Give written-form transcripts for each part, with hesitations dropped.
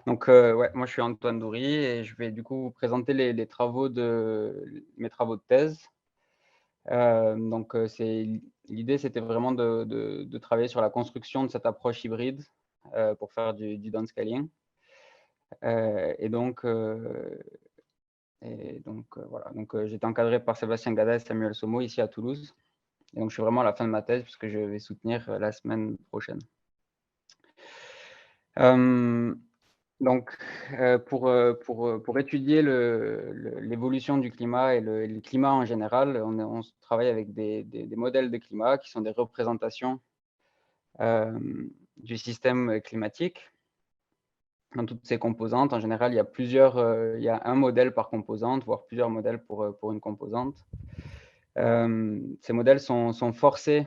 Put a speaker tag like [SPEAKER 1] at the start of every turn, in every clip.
[SPEAKER 1] Donc, ouais, moi je suis Antoine Doury et je vais du coup vous présenter les travaux mes travaux de thèse. Donc, l'idée, c'était vraiment de travailler sur la construction de cette approche hybride, pour faire du downscaling. Et donc, voilà. Donc, j'étais encadré par Sébastien Gada et Samuel Somo ici à Toulouse. Et donc je suis vraiment à la fin de ma thèse puisque je vais soutenir, la semaine prochaine. Hem Donc, pour étudier l'évolution du climat et le climat en général, on travaille avec des modèles de climat qui sont des représentations du système climatique dans toutes ses composantes. En général, il y a un modèle par composante, voire plusieurs modèles pour une composante. Ces modèles sont forcés,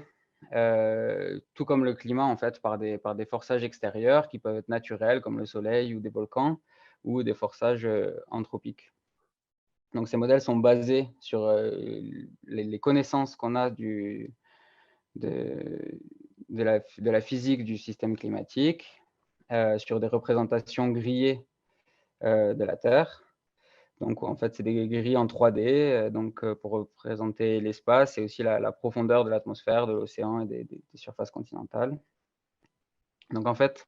[SPEAKER 1] tout comme le climat en fait, par des forçages extérieurs qui peuvent être naturels comme le soleil ou des volcans, ou des forçages anthropiques. Donc ces modèles sont basés sur les connaissances qu'on a de, de la physique du système climatique, sur des représentations grillées de la Terre. Donc en fait, c'est des grilles en 3D, pour représenter l'espace et aussi la profondeur de l'atmosphère, de l'océan et des surfaces continentales. Donc en fait,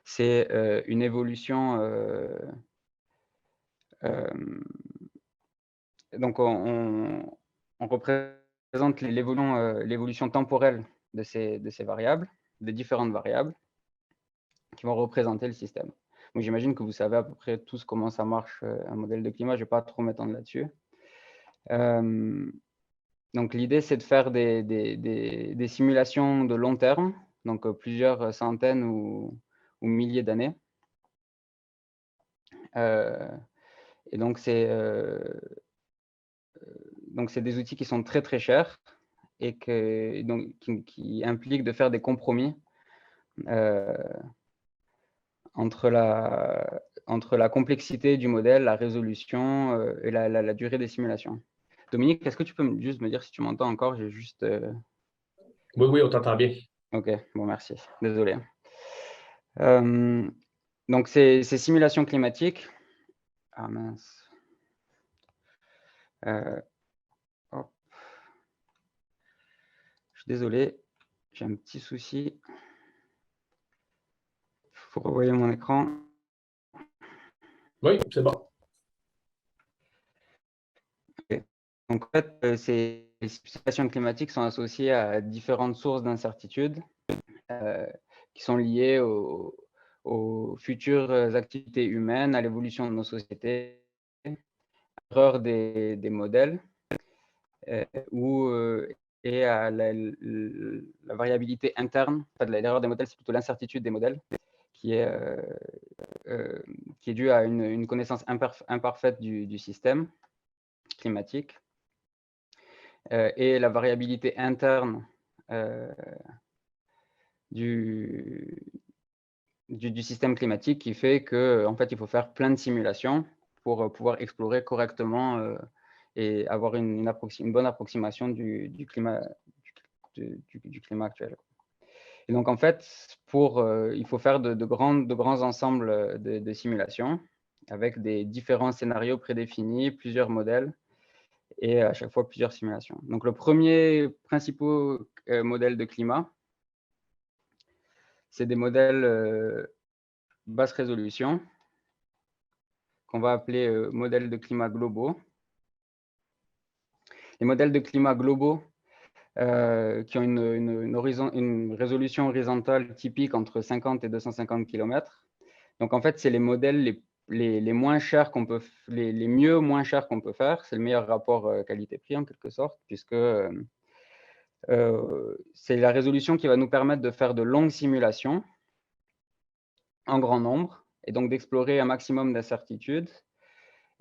[SPEAKER 1] c'est une évolution, hem, donc on représente l'évolution temporelle de ces variables, des différentes variables qui vont représenter le système. Donc j'imagine que vous savez à peu près tous comment ça marche, un modèle de climat, je ne vais pas trop m'étendre là-dessus. Hem Donc l'idée, c'est de faire des simulations de long terme, donc plusieurs centaines ou milliers d'années. Heu et donc c'est des outils qui sont très, très chers et qui impliquent de faire des compromis, heu, entre la complexité du modèle, la résolution, et la durée des simulations. Dominique, est-ce que tu peux juste me dire si tu m'entends encore? J'ai juste,
[SPEAKER 2] Oui, oui, on t'entend bien.
[SPEAKER 1] OK, bon merci, désolé. Hem, donc ces simulations climatiques, ah mince, heu, hop, je suis désolé, j'ai un petit souci. Faut renvoyer mon écran.
[SPEAKER 2] Oui, c'est bon.
[SPEAKER 1] OK. Donc en fait, ces simulations climatiques sont associées à différentes sources d'incertitudes, heu, qui sont liées aux futures activités humaines, à l'évolution de nos sociétés, l'erreur des modèles, heu, ou, et à la variabilité interne. En fait, l'erreur des modèles, c'est plutôt l'incertitude des modèles qui est, heu, qui est due à une connaissance imparfaite du système climatique, et la variabilité interne, heu, du du système climatique qui fait qu'en fait, il faut faire plein de simulations pour, pouvoir explorer correctement, et avoir une bonne approximation du climat du climat actuel. Et donc en fait, il faut faire de grands ensembles, de simulations avec des différents scénarios prédéfinis, plusieurs modèles et à chaque fois plusieurs simulations. Donc le premier principaux, modèle de climat, c'est des modèles, basse résolution qu'on va appeler, modèles de climat globaux. Les modèles de climat globaux, qui ont une résolution horizontale typique entre 50 et 250 kilomètres. Donc en fait, c'est les modèles les moins chers les mieux moins chers qu'on peut faire. C'est le meilleur rapport, qualité-prix en quelque sorte puisque, c'est la résolution qui va nous permettre de faire de longues simulations en grand nombre et donc d'explorer un maximum d'incertitudes.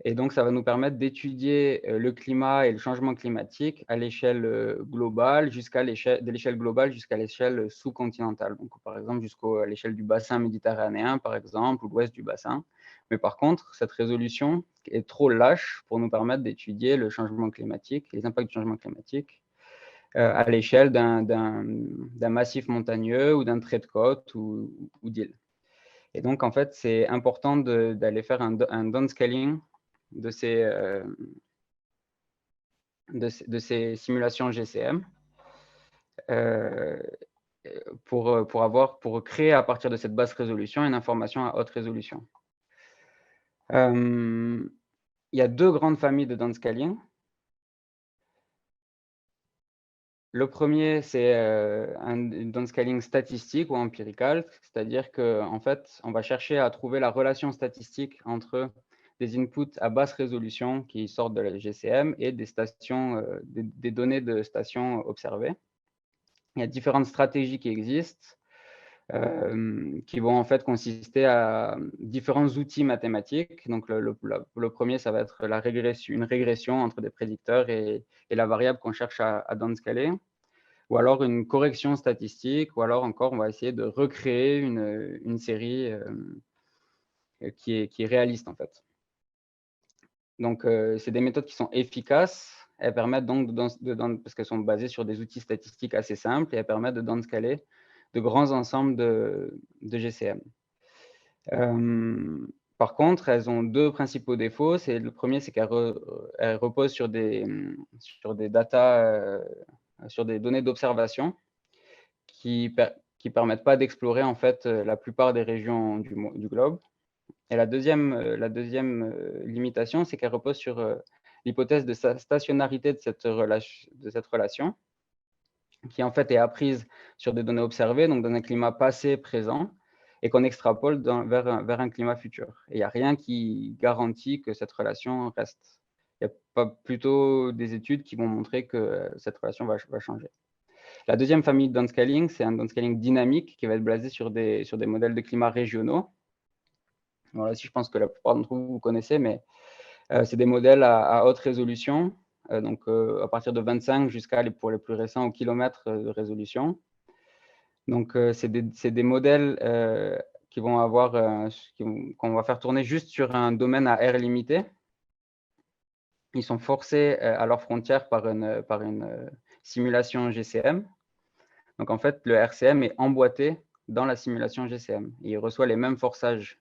[SPEAKER 1] Et donc ça va nous permettre d'étudier, le climat et le changement climatique à l'échelle, globale de l'échelle globale jusqu'à l'échelle sous-continentale. Donc par exemple à l'échelle du bassin méditerranéen par exemple ou l'ouest du bassin. Mais par contre, cette résolution est trop lâche pour nous permettre d'étudier le changement climatique, les impacts du changement climatique, à l'échelle d'un massif montagneux ou d'un trait de côte ou d'île. Et donc, en fait, c'est important d'aller faire un downscaling de ces simulations GCM pour créer à partir de cette basse résolution une information à haute résolution. Il y a deux grandes familles de downscaling. Le premier, c'est un downscaling statistique ou empirical, c'est-à-dire qu'en fait, on va chercher à trouver la relation statistique entre des inputs à basse résolution qui sortent de la GCM et des données de stations observées. Il y a différentes stratégies qui existent, qui vont en fait consister à différents outils mathématiques. Donc, le premier, ça va être une régression entre des prédicteurs et la variable qu'on cherche à downscaler, ou alors une correction statistique, ou alors encore, on va essayer de recréer une série qui est réaliste en fait. Donc, c'est des méthodes qui sont efficaces. Elles permettent donc, parce qu'elles sont basées sur des outils statistiques assez simples, et elles permettent de downscaler de grands ensembles de GCM. Par contre, elles ont deux principaux défauts. Le premier, c'est qu'elles reposent sur des sur des données d'observation qui permettent pas d'explorer en fait la plupart des régions du globe. Et la deuxième limitation, c'est qu'elle repose sur l'hypothèse de stationnarité de cette relation, qui en fait est apprise sur des données observées, donc dans un climat passé, présent, et qu'on extrapole vers un climat futur. Et il n'y a rien qui garantit que cette relation reste. Il n'y a pas plutôt des études qui vont montrer que cette relation va changer. La deuxième famille de downscaling, c'est un downscaling dynamique qui va être basé sur des modèles de climat régionaux. Voilà, si je pense que la plupart d'entre vous connaissez, mais c'est des modèles à haute résolution, donc à partir de 25 jusqu'à, pour les plus récents, au kilomètre de résolution. Donc, c'est des modèles qu'on va faire tourner juste sur un domaine à air limité. Ils sont forcés à leurs frontières par une simulation GCM. Donc, en fait, le RCM est emboîté dans la simulation GCM. Et il reçoit les mêmes forçages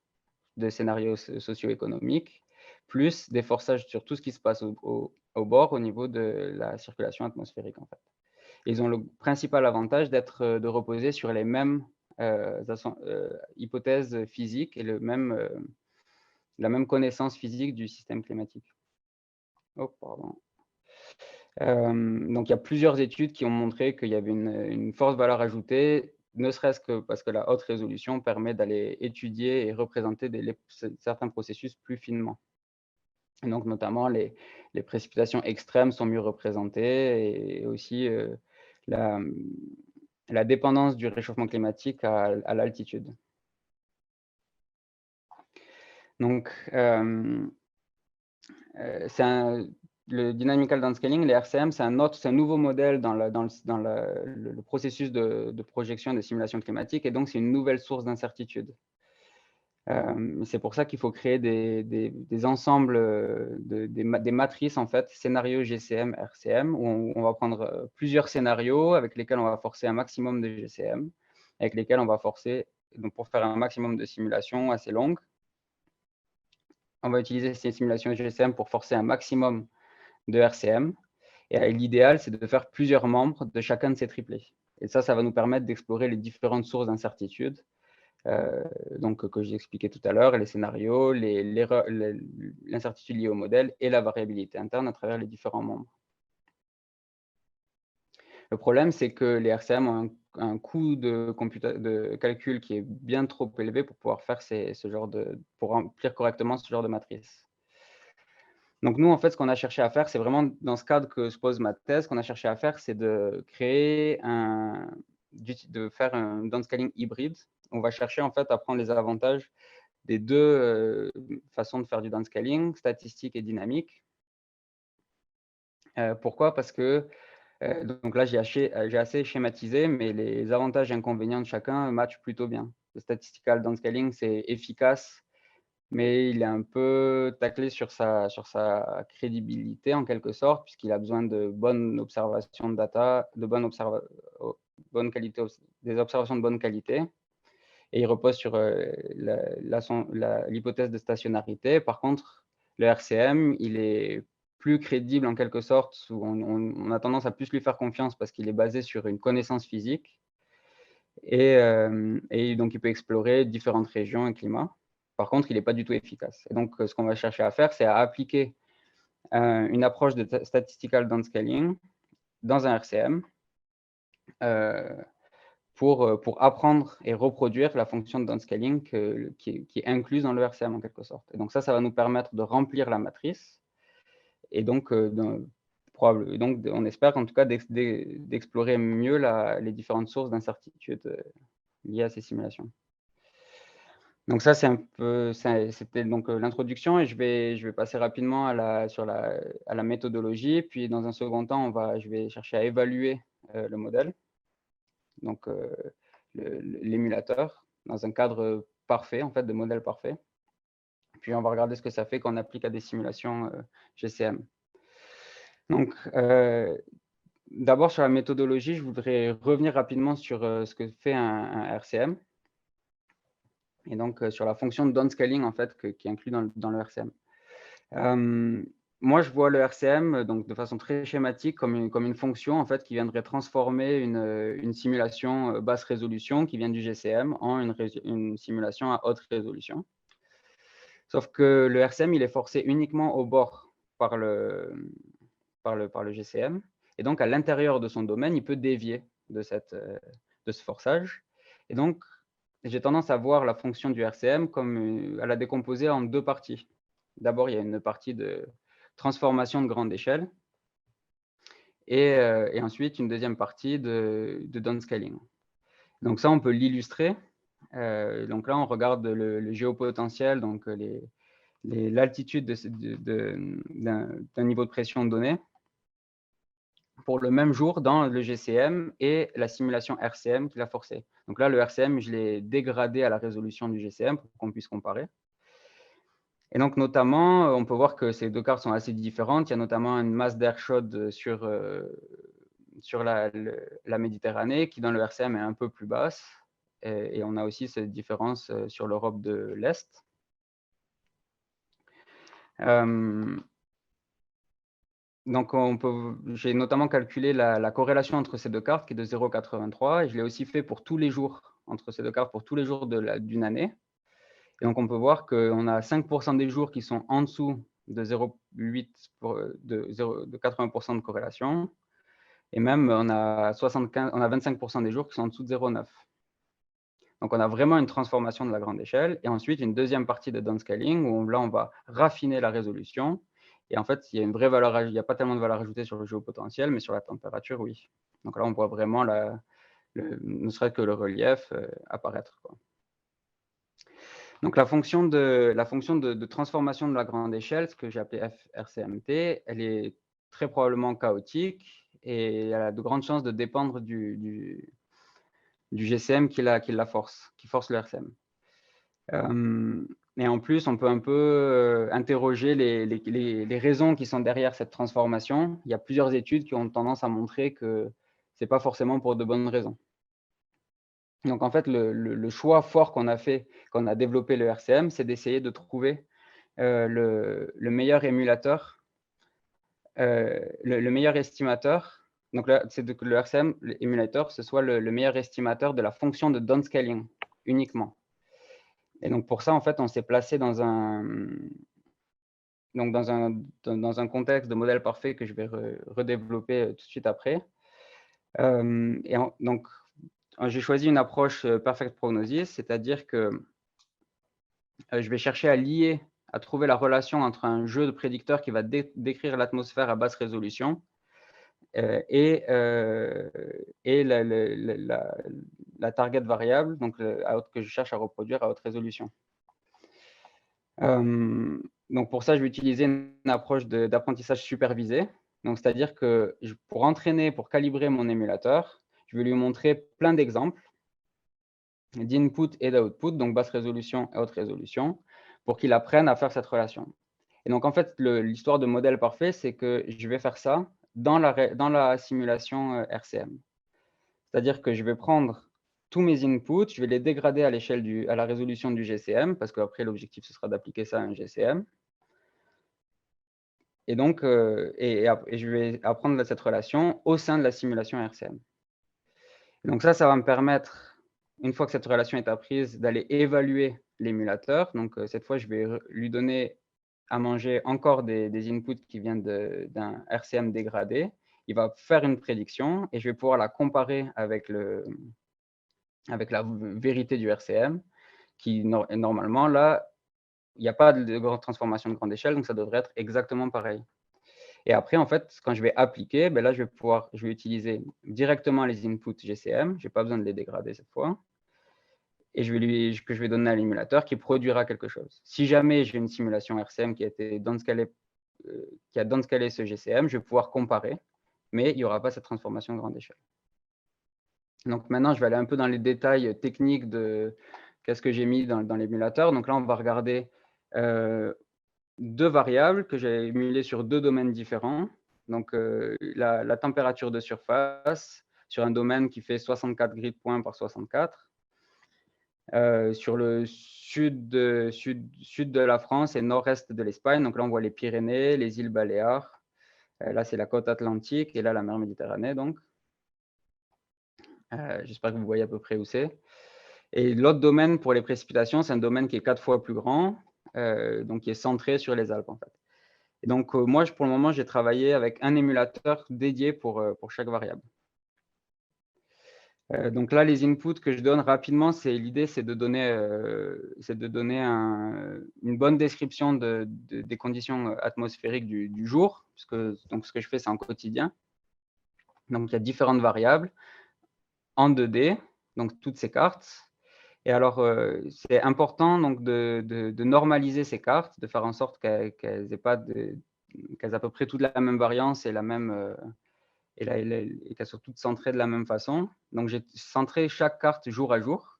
[SPEAKER 1] de scénarios socio-économiques, plus des forçages sur tout ce qui se passe au bord au niveau de la circulation atmosphérique, en fait. Ils ont le principal avantage de reposer sur les mêmes hypothèses physiques et la même connaissance physique du système climatique. Oh, pardon. Donc, il y a plusieurs études qui ont montré qu'il y avait une forte valeur ajoutée, ne serait-ce que parce que la haute résolution permet d'aller étudier et représenter certains processus plus finement. Et donc, notamment, les précipitations extrêmes sont mieux représentées, et aussi la dépendance du réchauffement climatique à l'altitude. Donc, le dynamical downscaling, les RCM, c'est un nouveau modèle dans le processus de projection des simulations climatiques, et donc c'est une nouvelle source d'incertitude. C'est pour ça qu'il faut créer des ensembles, des matrices, en fait, scénarios GCM, RCM, où on va prendre plusieurs scénarios avec lesquels on va forcer un maximum de GCM, avec lesquels on va forcer, donc pour faire un maximum de simulations assez longues, on va utiliser ces simulations GCM pour forcer un maximum de RCM. Et l'idéal, c'est de faire plusieurs membres de chacun de ces triplés. Et ça va nous permettre d'explorer les différentes sources d'incertitude, donc que j'ai expliqué tout à l'heure, les scénarios, l'incertitude liée au modèle et la variabilité interne à travers les différents membres. Le problème, c'est que les RCM ont un coût de calcul qui est bien trop élevé pour pouvoir faire pour remplir correctement ce genre de matrice. Donc nous, en fait, ce qu'on a cherché à faire, c'est vraiment dans ce cadre que se pose ma thèse, ce qu'on a cherché à faire, c'est de faire un downscaling hybride. On va chercher en fait à prendre les avantages des deux façons de faire du downscaling, statistique et dynamique. Pourquoi? Parce que, donc là, j'ai assez schématisé, mais les avantages et inconvénients de chacun matchent plutôt bien. Le statistical downscaling, c'est efficace, mais il est un peu taclé sur sa crédibilité en quelque sorte, puisqu'il a besoin de bonnes observations de data, des observations de bonne qualité. et il repose sur l'hypothèse de stationnarité. Par contre, le RCM, il est plus crédible en quelque sorte, où on a tendance à plus lui faire confiance parce qu'il est basé sur une connaissance physique et donc il peut explorer différentes régions et climats. Par contre, il n'est pas du tout efficace. Et donc, ce qu'on va chercher à faire, c'est à appliquer une approche de statistical downscaling dans un RCM pour apprendre et reproduire la fonction de downscaling qui est incluse dans le RCM en quelque sorte. Et donc ça va nous permettre de remplir la matrice et donc, on espère en tout cas d'explorer mieux les différentes sources d'incertitude liées à ces simulations. Donc ça, c'était donc l'introduction et je vais passer rapidement à la méthodologie. Puis dans un second temps, je vais chercher à évaluer le modèle, donc l'émulateur, dans un cadre parfait, en fait, de modèle parfait. Puis on va regarder ce que ça fait quand on applique à des simulations GCM. Donc, d'abord sur la méthodologie, je voudrais revenir rapidement sur ce que fait un RCM. Et donc, sur la fonction de downscaling, en fait, qui est inclus dans le RCM. Moi, je vois le RCM donc, de façon très schématique comme une fonction en fait, qui viendrait transformer une simulation basse résolution qui vient du GCM en une simulation à haute résolution. Sauf que le RCM, il est forcé uniquement au bord par le GCM. Et donc, à l'intérieur de son domaine, il peut dévier de ce forçage. Et donc, j'ai tendance à voir la fonction du RCM comme à la décomposer en deux parties. D'abord, il y a une partie de transformation de grande échelle et ensuite une deuxième partie de downscaling. Donc ça, on peut l'illustrer. Donc là, on regarde le géopotentiel, donc l'altitude d'un niveau de pression donné pour le même jour dans le GCM et la simulation RCM qui l'a forcé. Donc là, le RCM, je l'ai dégradé à la résolution du GCM pour qu'on puisse comparer. Et donc, notamment, on peut voir que ces deux cartes sont assez différentes. Il y a notamment une masse d'air chaude sur la Méditerranée qui, dans le RCM, est un peu plus basse. Et on a aussi cette différence sur l'Europe de l'Est. Donc, j'ai notamment calculé la corrélation entre ces deux cartes qui est de 0,83. Et je l'ai aussi fait pour tous les jours, entre ces deux cartes, pour tous les jours d'une année. Et donc, on peut voir qu'on a 5% des jours qui sont en dessous de 0,8 de 80% de corrélation. Et même, on a 25% des jours qui sont en dessous de 0,9. Donc, on a vraiment une transformation de la grande échelle. Et ensuite, une deuxième partie de downscaling où là, on va raffiner la résolution. Et en fait, il y a une vraie valeur, il n'y a pas tellement de valeur ajoutée sur le géopotentiel, mais sur la température, oui. Donc là, on voit vraiment, ne serait-ce que le relief apparaître, quoi. Donc, la fonction de transformation de la grande échelle, ce que j'ai appelé RCMT, elle est très probablement chaotique et elle a de grandes chances de dépendre du GCM qui force le RCM. Et en plus, on peut un peu interroger les raisons qui sont derrière cette transformation. Il y a plusieurs études qui ont tendance à montrer que ce n'est pas forcément pour de bonnes raisons. Donc, en fait, le choix fort qu'on a fait quand on a développé le RCM, c'est d'essayer de trouver le meilleur émulateur, le meilleur estimateur. Donc, c'est que le RCM, l'émulateur, ce soit le meilleur estimateur de la fonction de downscaling uniquement. Et donc, pour ça, en fait, on s'est placé dans un contexte de modèle parfait que je vais redévelopper tout de suite après. Donc, j'ai choisi une approche perfect prognosis, c'est-à-dire que je vais chercher à trouver la relation entre un jeu de prédicteurs qui va décrire l'atmosphère à basse résolution et la target variable, donc que je cherche à reproduire à haute résolution. Donc pour ça, je vais utiliser une approche d'apprentissage supervisé. Donc c'est-à-dire que pour calibrer mon émulateur, je vais lui montrer plein d'exemples d'input et d'output, donc basse résolution et haute résolution, pour qu'il apprenne à faire cette relation. Et donc, en fait, l'histoire de modèle parfait, c'est que je vais faire ça dans la simulation RCM. C'est-à-dire que je vais prendre tous mes inputs, je vais les dégrader à la résolution du GCM, parce qu'après, l'objectif, ce sera d'appliquer ça à un GCM. Et donc, je vais apprendre cette relation au sein de la simulation RCM. Donc ça va me permettre, une fois que cette relation est apprise, d'aller évaluer l'émulateur. Donc cette fois, je vais lui donner à manger encore des inputs qui viennent d'un RCM dégradé. Il va faire une prédiction et je vais pouvoir la comparer avec la vérité du RCM, qui normalement, là, il n'y a pas de grande transformation de grande échelle, donc ça devrait être exactement pareil. Et après, en fait, quand je vais appliquer, là, je vais utiliser directement les inputs GCM. Je n'ai pas besoin de les dégrader cette fois. Et je vais donner à l'émulateur qui produira quelque chose. Si jamais j'ai une simulation RCM qui a downscalé ce GCM, je vais pouvoir comparer, mais il n'y aura pas cette transformation de grande échelle. Donc maintenant, je vais aller un peu dans les détails techniques de qu'est-ce que j'ai mis dans l'émulateur. Donc là, on va regarder deux variables que j'ai émulées sur deux domaines différents. Donc la température de surface sur un domaine qui fait 64 grid points par 64. Sur le sud de la France et nord-est de l'Espagne. Donc là, on voit les Pyrénées, les îles Baléares. Là, c'est la côte atlantique et là, la mer Méditerranée. Donc, j'espère que vous voyez à peu près où c'est. Et l'autre domaine pour les précipitations, c'est un domaine qui est 4 fois plus grand, donc qui est centré sur les Alpes, en fait. Et donc, moi, pour le moment, j'ai travaillé avec un émulateur dédié pour chaque variable. Donc là, les inputs que je donne rapidement, l'idée, c'est de donner une bonne description des conditions atmosphériques du jour, puisque donc, ce que je fais, c'est en quotidien. Donc, il y a différentes variables en 2D, donc toutes ces cartes. Et alors, c'est important donc, de normaliser ces cartes, de faire en sorte qu'elles aient à peu près toute la même variance et la même… et qu'elles soient toutes centrées de la même façon. Donc, j'ai centré chaque carte jour à jour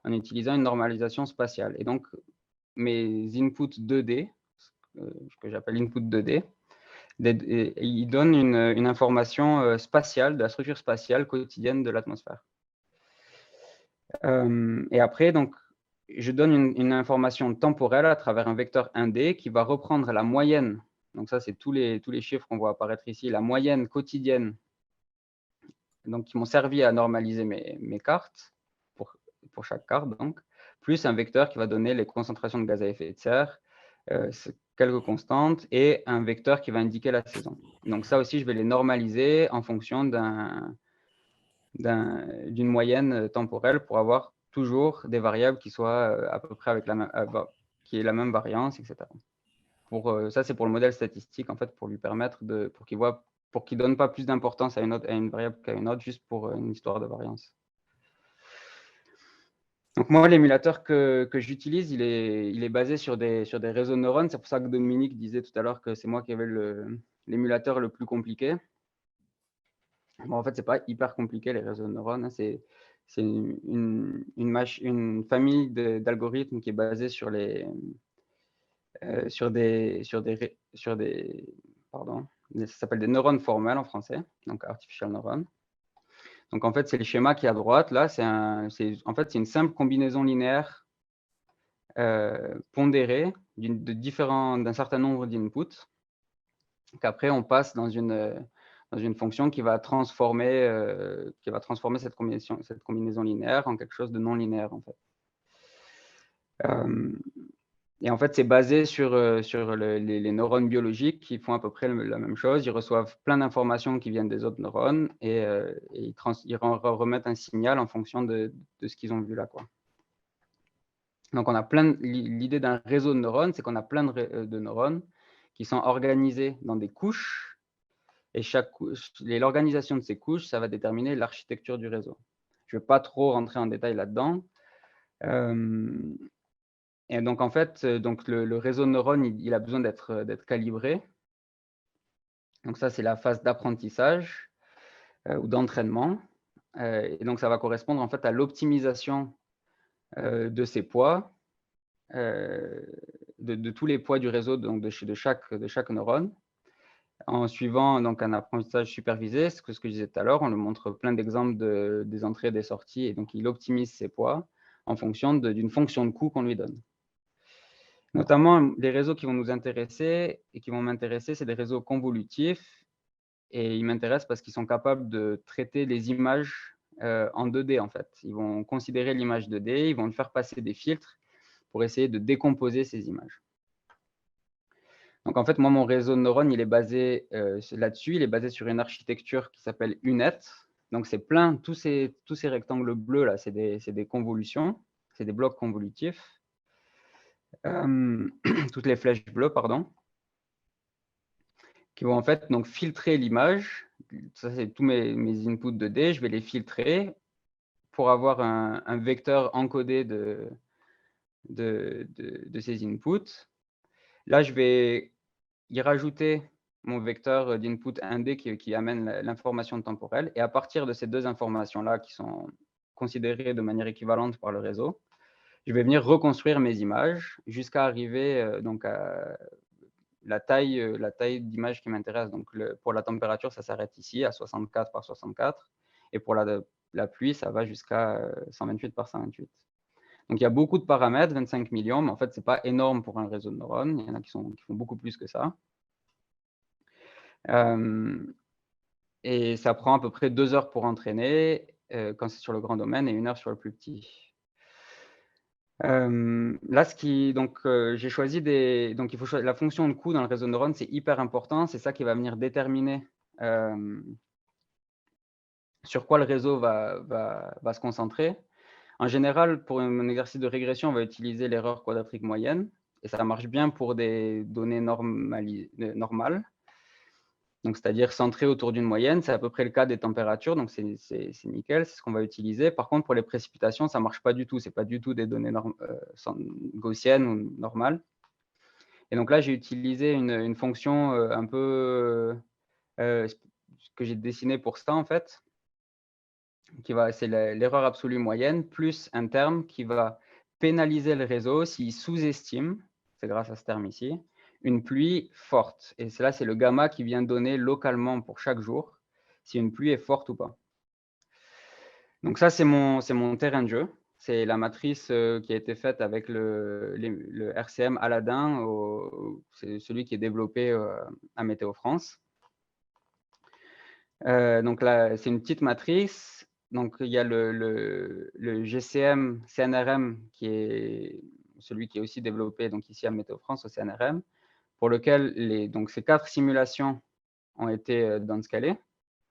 [SPEAKER 1] en utilisant une normalisation spatiale. Et donc, mes inputs 2D, que j'appelle input 2D, ils donnent une information spatiale, de la structure spatiale quotidienne de l'atmosphère. Et après, donc, je donne une information temporelle à travers un vecteur 1D qui va reprendre la moyenne. Donc ça, c'est tous les chiffres qu'on voit apparaître ici, la moyenne quotidienne, donc qui m'ont servi à normaliser mes cartes, pour chaque carte, donc, plus un vecteur qui va donner les concentrations de gaz à effet de serre, quelques constantes, et un vecteur qui va indiquer la saison. Donc ça aussi, je vais les normaliser en fonction d'une moyenne temporelle pour avoir toujours des variables qui soient à peu près avec qui aient la même variance, etc. Ça, c'est pour le modèle statistique, en fait, pour lui permettre pour qu'il ne donne pas plus d'importance à une variable qu'à une autre, juste pour une histoire de variance. Donc moi, l'émulateur que j'utilise, il est basé sur des réseaux de neurones. C'est pour ça que Dominique disait tout à l'heure que c'est moi qui avais l'émulateur le plus compliqué. Bon, en fait, ce n'est pas hyper compliqué, les réseaux de neurones. C'est une famille d'algorithmes qui est basée sur pardon, ça s'appelle des neurones formels en français, donc artificial neuron. Donc en fait, c'est les schémas qui est à droite. Là, en fait, c'est une simple combinaison linéaire pondérée d'un certain nombre d'inputs, qu'après on passe dans une fonction qui va transformer cette combinaison linéaire en quelque chose de non linéaire, en fait. Et en fait, c'est basé sur les neurones biologiques qui font à peu près la même chose. Ils reçoivent plein d'informations qui viennent des autres neurones et ils remettent un signal en fonction de ce qu'ils ont vu là, quoi. Donc, l'idée d'un réseau de neurones, c'est qu'on a plein de neurones qui sont organisés dans des couches. Et l'organisation de ces couches, ça va déterminer l'architecture du réseau. Je ne vais pas trop rentrer en détail là-dedans. Et donc, en fait, le réseau de neurones, il a besoin d'être calibré. Donc ça, c'est la phase d'apprentissage ou d'entraînement. Et donc, ça va correspondre en fait à l'optimisation de ces poids, de tous les poids du réseau, donc de chaque neurone. en suivant donc un apprentissage supervisé, ce que je disais tout à l'heure. On lui montre plein d'exemples des entrées et des sorties, et donc il optimise ses poids en fonction d'une fonction de coût qu'on lui donne. Notamment, les réseaux qui vont nous intéresser et qui vont m'intéresser, c'est des réseaux convolutifs, et ils m'intéressent parce qu'ils sont capables de traiter les images en 2D en fait. Ils vont considérer l'image 2D, ils vont faire passer des filtres pour essayer de décomposer ces images. Donc en fait, moi, mon réseau de neurones, il est basé là-dessus. Il est basé sur une architecture qui s'appelle UNet. Donc c'est plein, tous ces rectangles bleus là, c'est des convolutions, c'est des blocs convolutifs. Toutes les flèches bleues, pardon, qui vont en fait donc filtrer l'image. Ça, c'est tous mes inputs 2D. Je vais les filtrer pour avoir un vecteur encodé de ces inputs. Là, je vais y rajouter mon vecteur d'input 1D qui amène l'information temporelle. Et à partir de ces deux informations-là, qui sont considérées de manière équivalente par le réseau, je vais venir reconstruire mes images jusqu'à arriver donc à la taille d'image qui m'intéresse. Donc, pour la température, ça s'arrête ici, à 64 par 64. Et pour la pluie, ça va jusqu'à 128 par 128. Donc, il y a beaucoup de paramètres, 25 millions, mais en fait, ce n'est pas énorme pour un réseau de neurones. Il y en a qui font beaucoup plus que ça. Et ça prend à peu près 2 heures pour entraîner quand c'est sur le grand domaine, et 1 heure sur le plus petit. Là, j'ai choisi donc il faut choisir la fonction de coût dans le réseau de neurones, c'est hyper important. C'est ça qui va venir déterminer sur quoi le réseau va se concentrer. En général, pour un exercice de régression, on va utiliser l'erreur quadratique moyenne, et ça marche bien pour des données normales. Donc, c'est-à-dire centré autour d'une moyenne. C'est à peu près le cas des températures, donc c'est nickel, c'est ce qu'on va utiliser. Par contre, pour les précipitations, ça ne marche pas du tout. Ce n'est pas du tout des données gaussiennes ou normales. Et donc là, j'ai utilisé une fonction un peu que j'ai dessinée pour ça, en fait. C'est l'erreur absolue moyenne plus un terme qui va pénaliser le réseau s'il sous-estime, c'est grâce à ce terme ici, une pluie forte. Et là, c'est le gamma qui vient donner localement pour chaque jour si une pluie est forte ou pas. Donc ça, c'est mon terrain de jeu. C'est la matrice qui a été faite avec le RCM Aladdin, c'est celui qui est développé à Météo France. Donc là, c'est une petite matrice. Donc il y a le GCM CNRM qui est celui qui est aussi développé donc ici à Météo France au CNRM, pour lequel donc ces 4 simulations ont été downscalées.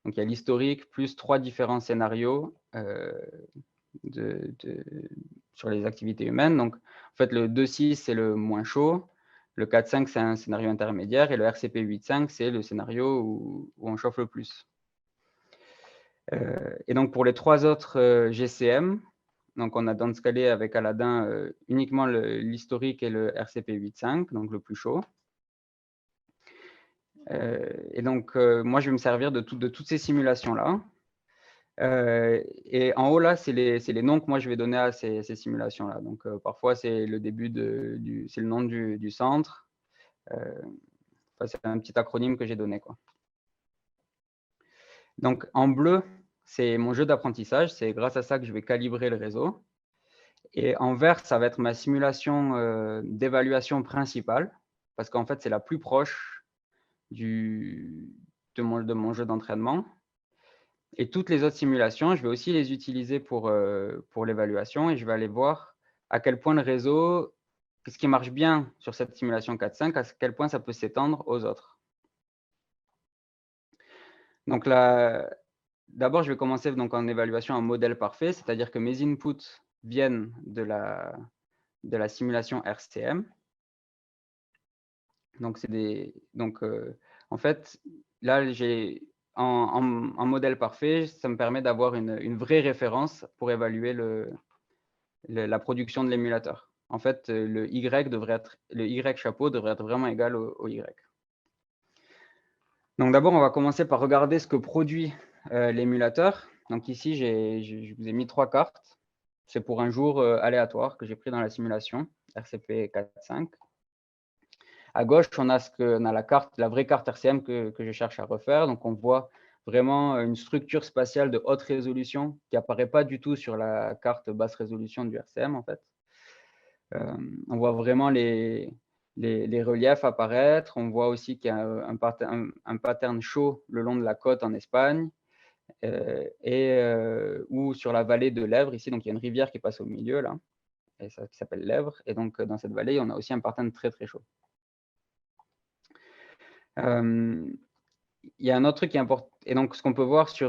[SPEAKER 1] Donc il y a l'historique plus 3 différents scénarios sur les activités humaines. Donc en fait le 2.6 c'est le moins chaud, le 4.5 c'est un scénario intermédiaire, et le RCP 8.5 c'est le scénario où on chauffe le plus. Et donc pour les 3 autres GCM, donc on a downscalé avec Aladdin uniquement l'historique et le RCP 8.5, donc le plus chaud. Et donc moi je vais me servir de toutes ces simulations-là. Et en haut là, c'est les noms que moi je vais donner à ces simulations-là. Donc parfois c'est le début c'est le nom du centre. C'est un petit acronyme que j'ai donné, quoi. Donc en bleu, c'est mon jeu d'apprentissage. C'est grâce à ça que je vais calibrer le réseau. Et en vert, ça va être ma simulation d'évaluation principale, parce qu'en fait, c'est la plus proche de mon jeu d'entraînement. Et toutes les autres simulations, je vais aussi les utiliser pour l'évaluation, et je vais aller voir à quel point le réseau, ce qui marche bien sur cette simulation 4.5, à quel point ça peut s'étendre aux autres. Donc là, d'abord, je vais commencer donc en évaluation en modèle parfait, c'est-à-dire que mes inputs viennent de la simulation RCM. Donc, en fait, là, en modèle parfait, ça me permet d'avoir une vraie référence pour évaluer la production de l'émulateur. En fait, le Y chapeau devrait être vraiment égal au Y. Donc d'abord, on va commencer par regarder ce que produit l'émulateur. Donc ici, je vous ai mis 3 cartes. C'est pour un jour aléatoire que j'ai pris dans la simulation RCP 4.5. À gauche, on a la vraie carte RCM que je cherche à refaire. Donc, on voit vraiment une structure spatiale de haute résolution qui apparaît pas du tout sur la carte basse résolution du RCM, en fait. On voit vraiment les reliefs apparaître. On voit aussi qu'il y a un pattern chaud le long de la côte en Espagne ou sur la vallée de l'Èvre ici. Donc, il y a une rivière qui passe au milieu là, et ça, qui s'appelle l'Èvre. Et donc, dans cette vallée, on a aussi un pattern très, très chaud. Il y a un autre truc qui est important. Et donc, ce qu'on peut voir c'est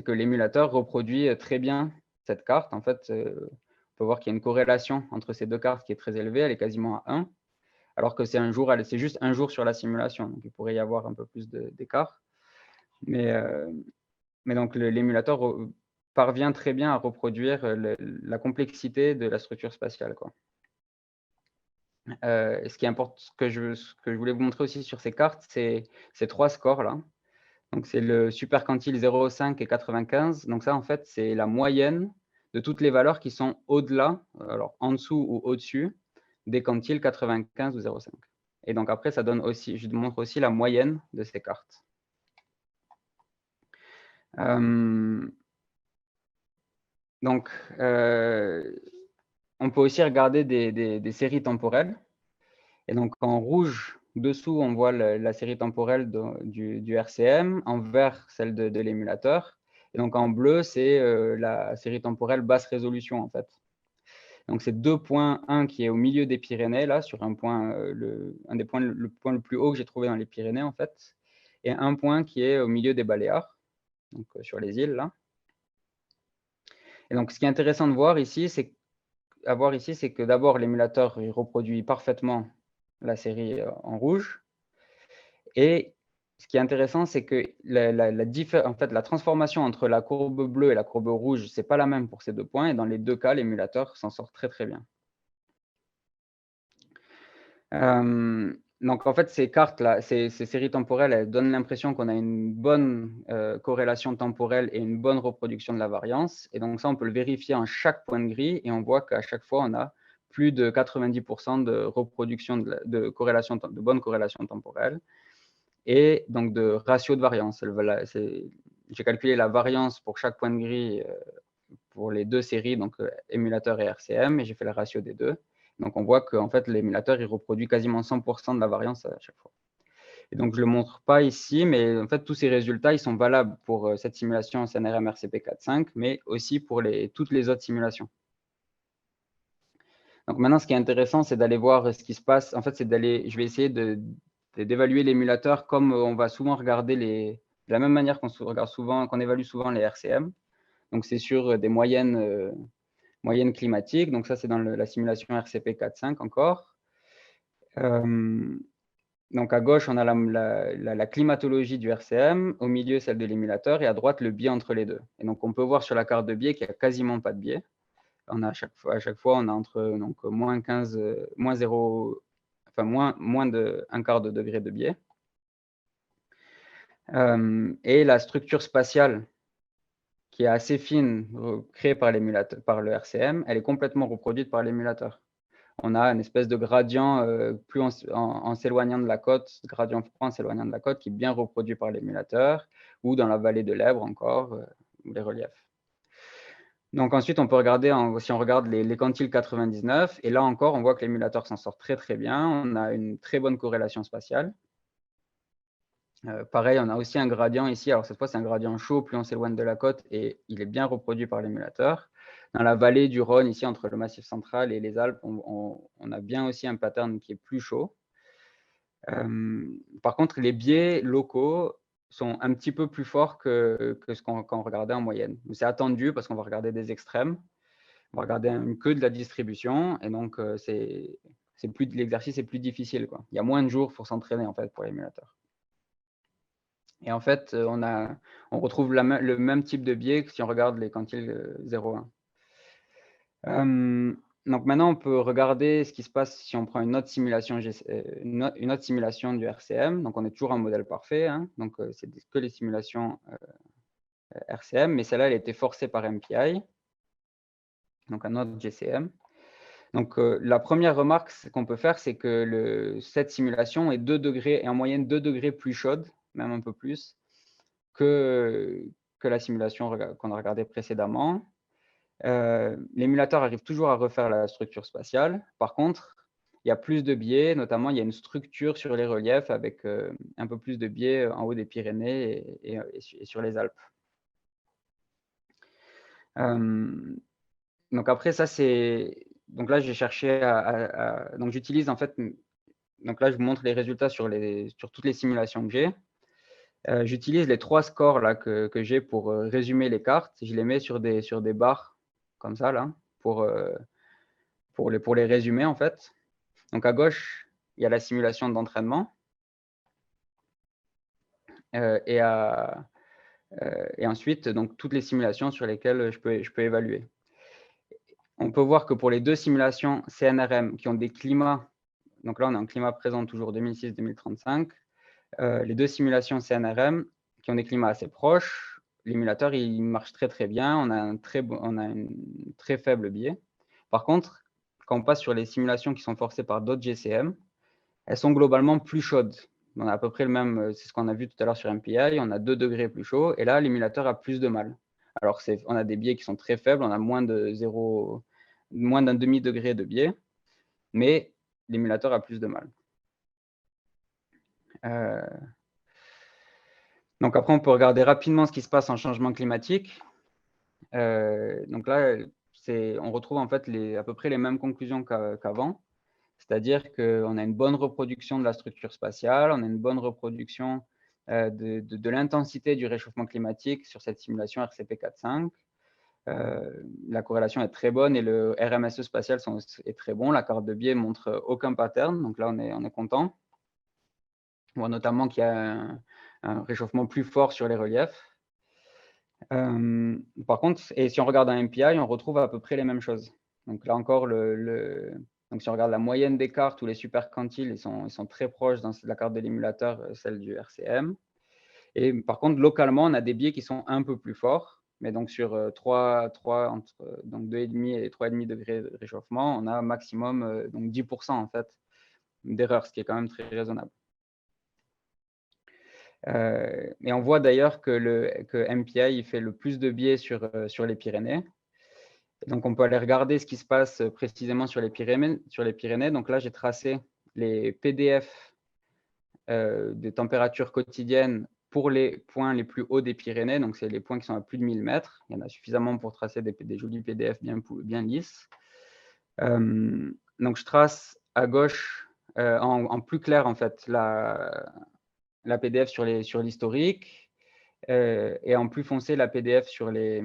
[SPEAKER 1] que l'émulateur reproduit très bien cette carte. En fait, on peut voir qu'il y a une corrélation entre ces deux cartes qui est très élevée. Elle est quasiment à 1, alors que c'est juste un jour sur la simulation. Donc, il pourrait y avoir un peu plus d'écart. Mais donc, l'émulateur parvient très bien à reproduire la complexité de la structure spatiale, quoi. Ce qui importe, ce que je voulais vous montrer aussi sur ces cartes, c'est ces 3 scores-là. Donc, c'est le superquantile 0,5 et 95. Donc, ça, en fait, c'est la moyenne de toutes les valeurs qui sont au-delà, alors en dessous ou au-dessus, des quantiles 95 ou 0,5. Et donc, après, ça donne aussi, je vous montre aussi la moyenne de ces cartes. Donc, on peut aussi regarder des séries temporelles. Et donc, en rouge, dessous, on voit la série temporelle du RCM, en vert, celle de l'émulateur. Et donc, en bleu, c'est la série temporelle basse résolution, en fait. Donc, c'est 2,1 qui est au milieu des Pyrénées, là, sur un point, le point le plus haut que j'ai trouvé dans les Pyrénées, en fait, et un point qui est au milieu des Baléares, donc sur les îles, là. Et donc, ce qui est intéressant de voir ici, c'est que d'abord, l'émulateur il reproduit parfaitement la série en rouge. Et ce qui est intéressant, c'est que en fait, la transformation entre la courbe bleue et la courbe rouge, ce n'est pas la même pour ces deux points. Et dans les deux cas, l'émulateur s'en sort très, très bien. Donc, en fait, ces cartes-là, ces séries temporelles, elles donnent l'impression qu'on a une bonne corrélation temporelle et une bonne reproduction de la variance. Et donc, ça, on peut le vérifier en chaque point de grille. Et on voit qu'à chaque fois, on a plus de 90% de reproduction de bonne corrélation temporelle. Et donc de ratio de variance. J'ai calculé la variance pour chaque point de grille pour les deux séries, donc émulateur et RCM, et j'ai fait le ratio des deux. Donc on voit qu'en fait, l'émulateur, il reproduit quasiment 100% de la variance à chaque fois. Et donc je ne le montre pas ici, mais en fait, tous ces résultats, ils sont valables pour cette simulation CNRM RCP 4.5, mais aussi pour toutes les autres simulations. Donc maintenant, ce qui est intéressant, c'est d'aller voir ce qui se passe. En fait, je vais essayer d'évaluer l'émulateur comme on va souvent regarder de la même manière qu'on évalue souvent les RCM. Donc, c'est sur des moyennes climatiques. Donc, ça, c'est dans la simulation RCP 4.5 encore. Donc, à gauche, on a la climatologie du RCM, au milieu, celle de l'émulateur, et à droite, le biais entre les deux. Et donc, on peut voir sur la carte de biais qu'il n'y a quasiment pas de biais. À chaque fois, on a entre moins 15, moins 0, enfin moins de un quart de degré de biais. Et la structure spatiale, qui est assez fine, créée par le RCM, elle est complètement reproduite par l'émulateur. On a une espèce de gradient plus en s'éloignant de la côte, gradient froid en s'éloignant de la côte, qui est bien reproduit par l'émulateur, ou dans la vallée de l'Èvre encore, les reliefs. Donc ensuite, on peut regarder, si on regarde les quantiles 99, et là encore, on voit que l'émulateur s'en sort très très bien. On a une très bonne corrélation spatiale. Pareil, on a aussi un gradient ici. Alors cette fois, c'est un gradient chaud, plus on s'éloigne de la côte, et il est bien reproduit par l'émulateur. Dans la vallée du Rhône, ici, entre le Massif central et les Alpes, on a bien aussi un pattern qui est plus chaud. Par contre, les biais locaux sont un petit peu plus forts que ce qu'on regardait en moyenne. C'est attendu parce qu'on va regarder des extrêmes. On va regarder une queue de la distribution, et donc l'exercice est plus difficile, quoi. Il y a moins de jours pour s'entraîner en fait pour l'émulateur. Et en fait, on retrouve le même type de biais que si on regarde les quantiles 0,1. Donc maintenant, on peut regarder ce qui se passe si on prend une autre simulation du RCM. Donc on est toujours un modèle parfait, hein. Donc c'est que les simulations RCM, mais celle-là, elle a été forcée par MPI, donc un autre GCM. Donc, la première remarque qu'on peut faire, c'est que cette simulation est 2 degrés, et en moyenne 2 degrés plus chaude, même un peu plus, que la simulation qu'on a regardée précédemment. L'émulateur arrive toujours à refaire la structure spatiale. Par contre, il y a plus de biais, notamment il y a une structure sur les reliefs avec un peu plus de biais en haut des Pyrénées et sur les Alpes. Donc après, ça c'est. Donc là, j'ai cherché donc j'utilise en fait. Donc là, je vous montre les résultats sur toutes les simulations que j'ai. J'utilise les 3 scores là, que j'ai pour résumer les cartes. Je les mets sur des barres comme ça, là, pour les résumer, en fait. Donc à gauche, il y a la simulation d'entraînement. Et ensuite, donc, toutes les simulations sur lesquelles je peux évaluer. On peut voir que pour les 2 simulations CNRM qui ont des climats, donc là, on a un climat présent toujours 2006-2035, les 2 simulations CNRM qui ont des climats assez proches, l'émulateur, il marche très, très bien. On a un très faible biais. Par contre, quand on passe sur les simulations qui sont forcées par d'autres GCM, elles sont globalement plus chaudes. On a à peu près le même, c'est ce qu'on a vu tout à l'heure sur MPI, on a 2 degrés plus chaud, et là, l'émulateur a plus de mal. Alors, on a des biais qui sont très faibles, on a moins d'un demi-degré de biais, mais l'émulateur a plus de mal. Donc après, on peut regarder rapidement ce qui se passe en changement climatique. Donc là, on retrouve en fait à peu près les mêmes conclusions qu'avant. C'est-à-dire qu'on a une bonne reproduction de la structure spatiale, on a une bonne reproduction de l'intensité du réchauffement climatique sur cette simulation RCP 4.5. La corrélation est très bonne et le RMSE spatial est très bon. La carte de biais montre aucun pattern, donc là, on est content. On voit notamment qu'il y a un réchauffement plus fort sur les reliefs. Par contre, et si on regarde un MPI, on retrouve à peu près les mêmes choses. Donc là encore, donc si on regarde la moyenne des cartes ou les superquantiles, ils sont très proches dans la carte de l'émulateur, celle du RCM. Et par contre, localement, on a des biais qui sont un peu plus forts. Mais donc sur entre 2,5 et 3,5 degrés de réchauffement, on a maximum donc 10% en fait d'erreur, ce qui est quand même très raisonnable. Et on voit d'ailleurs que MPI il fait le plus de biais sur les Pyrénées. Donc, on peut aller regarder ce qui se passe précisément sur les Pyrénées. Donc là, j'ai tracé les PDF des températures quotidiennes pour les points les plus hauts des Pyrénées. Donc, c'est les points qui sont à plus de 1000 mètres. Il y en a suffisamment pour tracer des jolis PDF bien lisses. Donc, je trace à gauche, en plus clair, en fait, la PDF sur l'historique et en plus foncé, la PDF sur la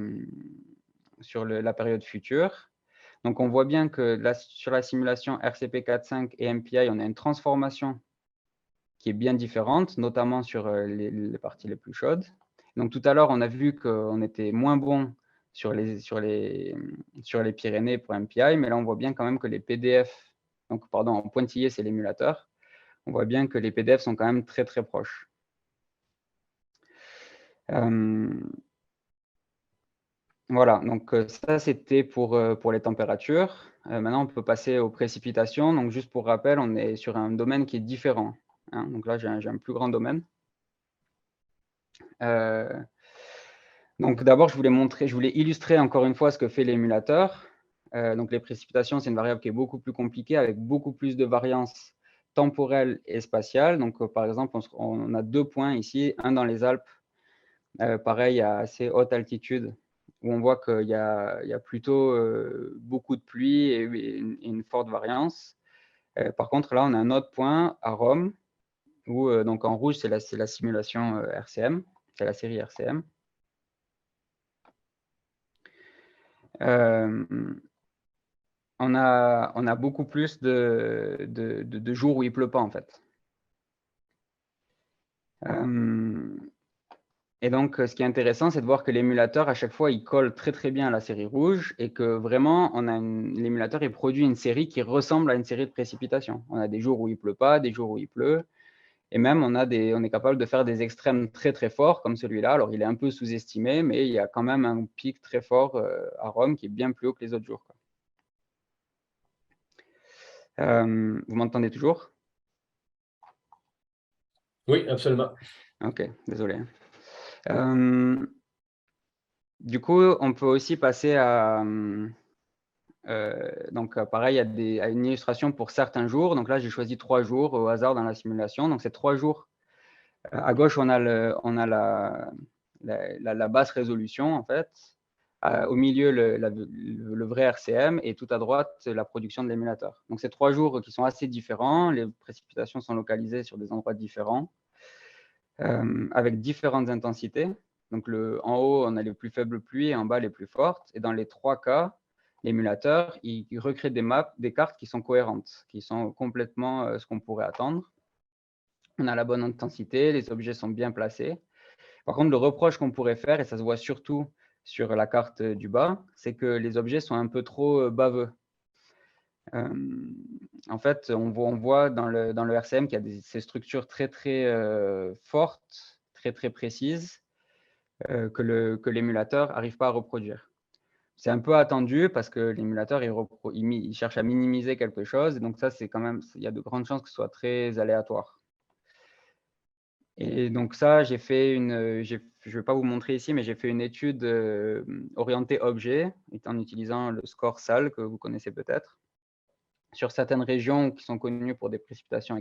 [SPEAKER 1] période future. Donc, on voit bien que sur la simulation RCP 4.5 et MPI, on a une transformation qui est bien différente, notamment sur les parties les plus chaudes. Donc, tout à l'heure, on a vu qu'on était moins bon sur les Pyrénées pour MPI, mais là, on voit bien quand même que les PDF, donc pardon, en pointillé, c'est l'émulateur, on voit bien que les PDF sont quand même très, très proches. Voilà, donc ça, c'était pour les températures. Maintenant, on peut passer aux précipitations. Donc, juste pour rappel, on est sur un domaine qui est différent. Hein. Donc là, j'ai un plus grand domaine. Donc, d'abord, je voulais illustrer encore une fois ce que fait l'émulateur. Donc, les précipitations, c'est une variable qui est beaucoup plus compliquée, avec beaucoup plus de variance temporelle et spatiale. Donc, par exemple, on a 2 points ici, un dans les Alpes, pareil, à assez haute altitude, où on voit qu'il y a plutôt beaucoup de pluie et une forte variance. Par contre, là, on a un autre point à Rome, où donc en rouge, c'est la simulation RCM, c'est la série RCM. On a beaucoup plus de jours où il ne pleut pas, en fait. Et donc, ce qui est intéressant, c'est de voir que l'émulateur, à chaque fois, il colle très, très bien à la série rouge et que vraiment, l'émulateur, il produit une série qui ressemble à une série de précipitations. On a des jours où il ne pleut pas, des jours où il pleut. Et même, on est capable de faire des extrêmes très, très forts, comme celui-là. Alors, il est un peu sous-estimé, mais il y a quand même un pic très fort à Rome qui est bien plus haut que les autres jours, quoi. Vous m'entendez toujours?
[SPEAKER 2] Oui, absolument.
[SPEAKER 1] Ok, désolé. Du coup, on peut aussi passer à… donc, pareil, à une illustration pour certains jours. Donc là, j'ai choisi 3 jours au hasard dans la simulation. Donc, c'est 3 jours. À gauche, on a la basse résolution, en fait. Au milieu, le vrai RCM et tout à droite, la production de l'émulateur. Donc, c'est 3 jours qui sont assez différents. Les précipitations sont localisées sur des endroits différents, avec différentes intensités. Donc, en haut, on a les plus faibles pluies et en bas, les plus fortes. Et dans les 3 cas, l'émulateur, il recrée des cartes qui sont cohérentes, qui sont complètement ce qu'on pourrait attendre. On a la bonne intensité, les objets sont bien placés. Par contre, le reproche qu'on pourrait faire, et ça se voit surtout sur la carte du bas, c'est que les objets sont un peu trop baveux. En fait, on voit dans le RCM qu'il y a ces structures très, très fortes, très, très précises, que l'émulateur n'arrive pas à reproduire. C'est un peu attendu parce que l'émulateur, il cherche à minimiser quelque chose. Et donc ça, c'est quand même, il y a de grandes chances que ce soit très aléatoire. Et donc ça, je ne vais pas vous montrer ici, mais j'ai fait une étude orientée objet, en utilisant le score SAL, que vous connaissez peut-être, sur certaines régions qui sont connues pour des précipitations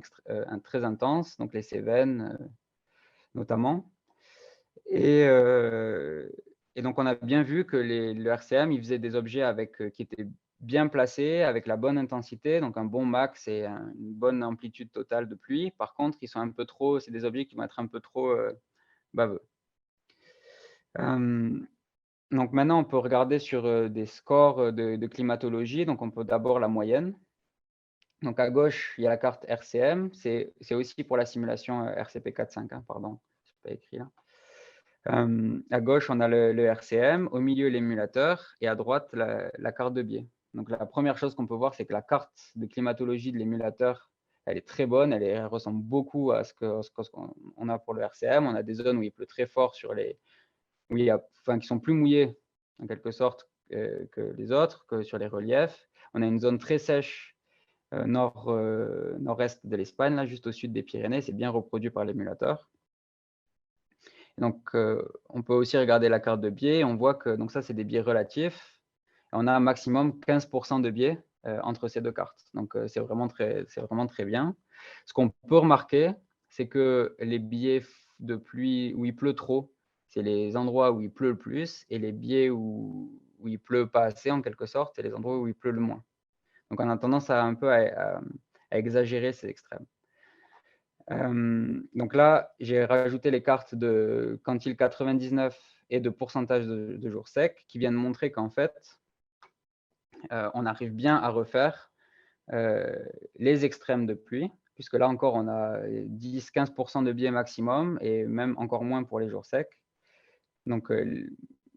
[SPEAKER 1] très intenses, donc les Cévennes notamment. Et donc, on a bien vu que le RCM, il faisait des objets qui étaient bien placés, avec la bonne intensité, donc un bon max et une bonne amplitude totale de pluie. Par contre, ils sont un peu trop, c'est des objets qui vont être un peu trop baveux. Donc maintenant, on peut regarder sur des scores de climatologie. Donc, on peut d'abord la moyenne. Donc, à gauche, il y a la carte RCM. C'est aussi pour la simulation RCP 4.5, hein, pardon, je n'ai pas écrit là. À gauche, on a le RCM, au milieu, l'émulateur, et à droite, la carte de biais. Donc, la première chose qu'on peut voir, c'est que la carte de climatologie de l'émulateur, elle est très bonne, elle ressemble beaucoup à ce qu'on a pour le RCM. On a des zones où il pleut très fort qui sont plus mouillées, en quelque sorte, que les autres, que sur les reliefs. On a une zone très sèche nord-est de l'Espagne, là, juste au sud des Pyrénées. C'est bien reproduit par l'émulateur. Donc, on peut aussi regarder la carte de biais. On voit que donc ça, c'est des biais relatifs. On a un maximum 15% de biais entre ces deux cartes. Donc, c'est vraiment très bien. Ce qu'on peut remarquer, c'est que les biais de pluie où il pleut trop, c'est les endroits où il pleut le plus, et les biais où il pleut pas assez, en quelque sorte, c'est les endroits où il pleut le moins. Donc, on a tendance à exagérer ces extrêmes. Donc là, j'ai rajouté les cartes de quantile 99 et de pourcentage de jours secs qui viennent montrer qu'en fait, on arrive bien à refaire les extrêmes de pluie, puisque là encore, on a 10-15% de biais maximum et même encore moins pour les jours secs. Donc,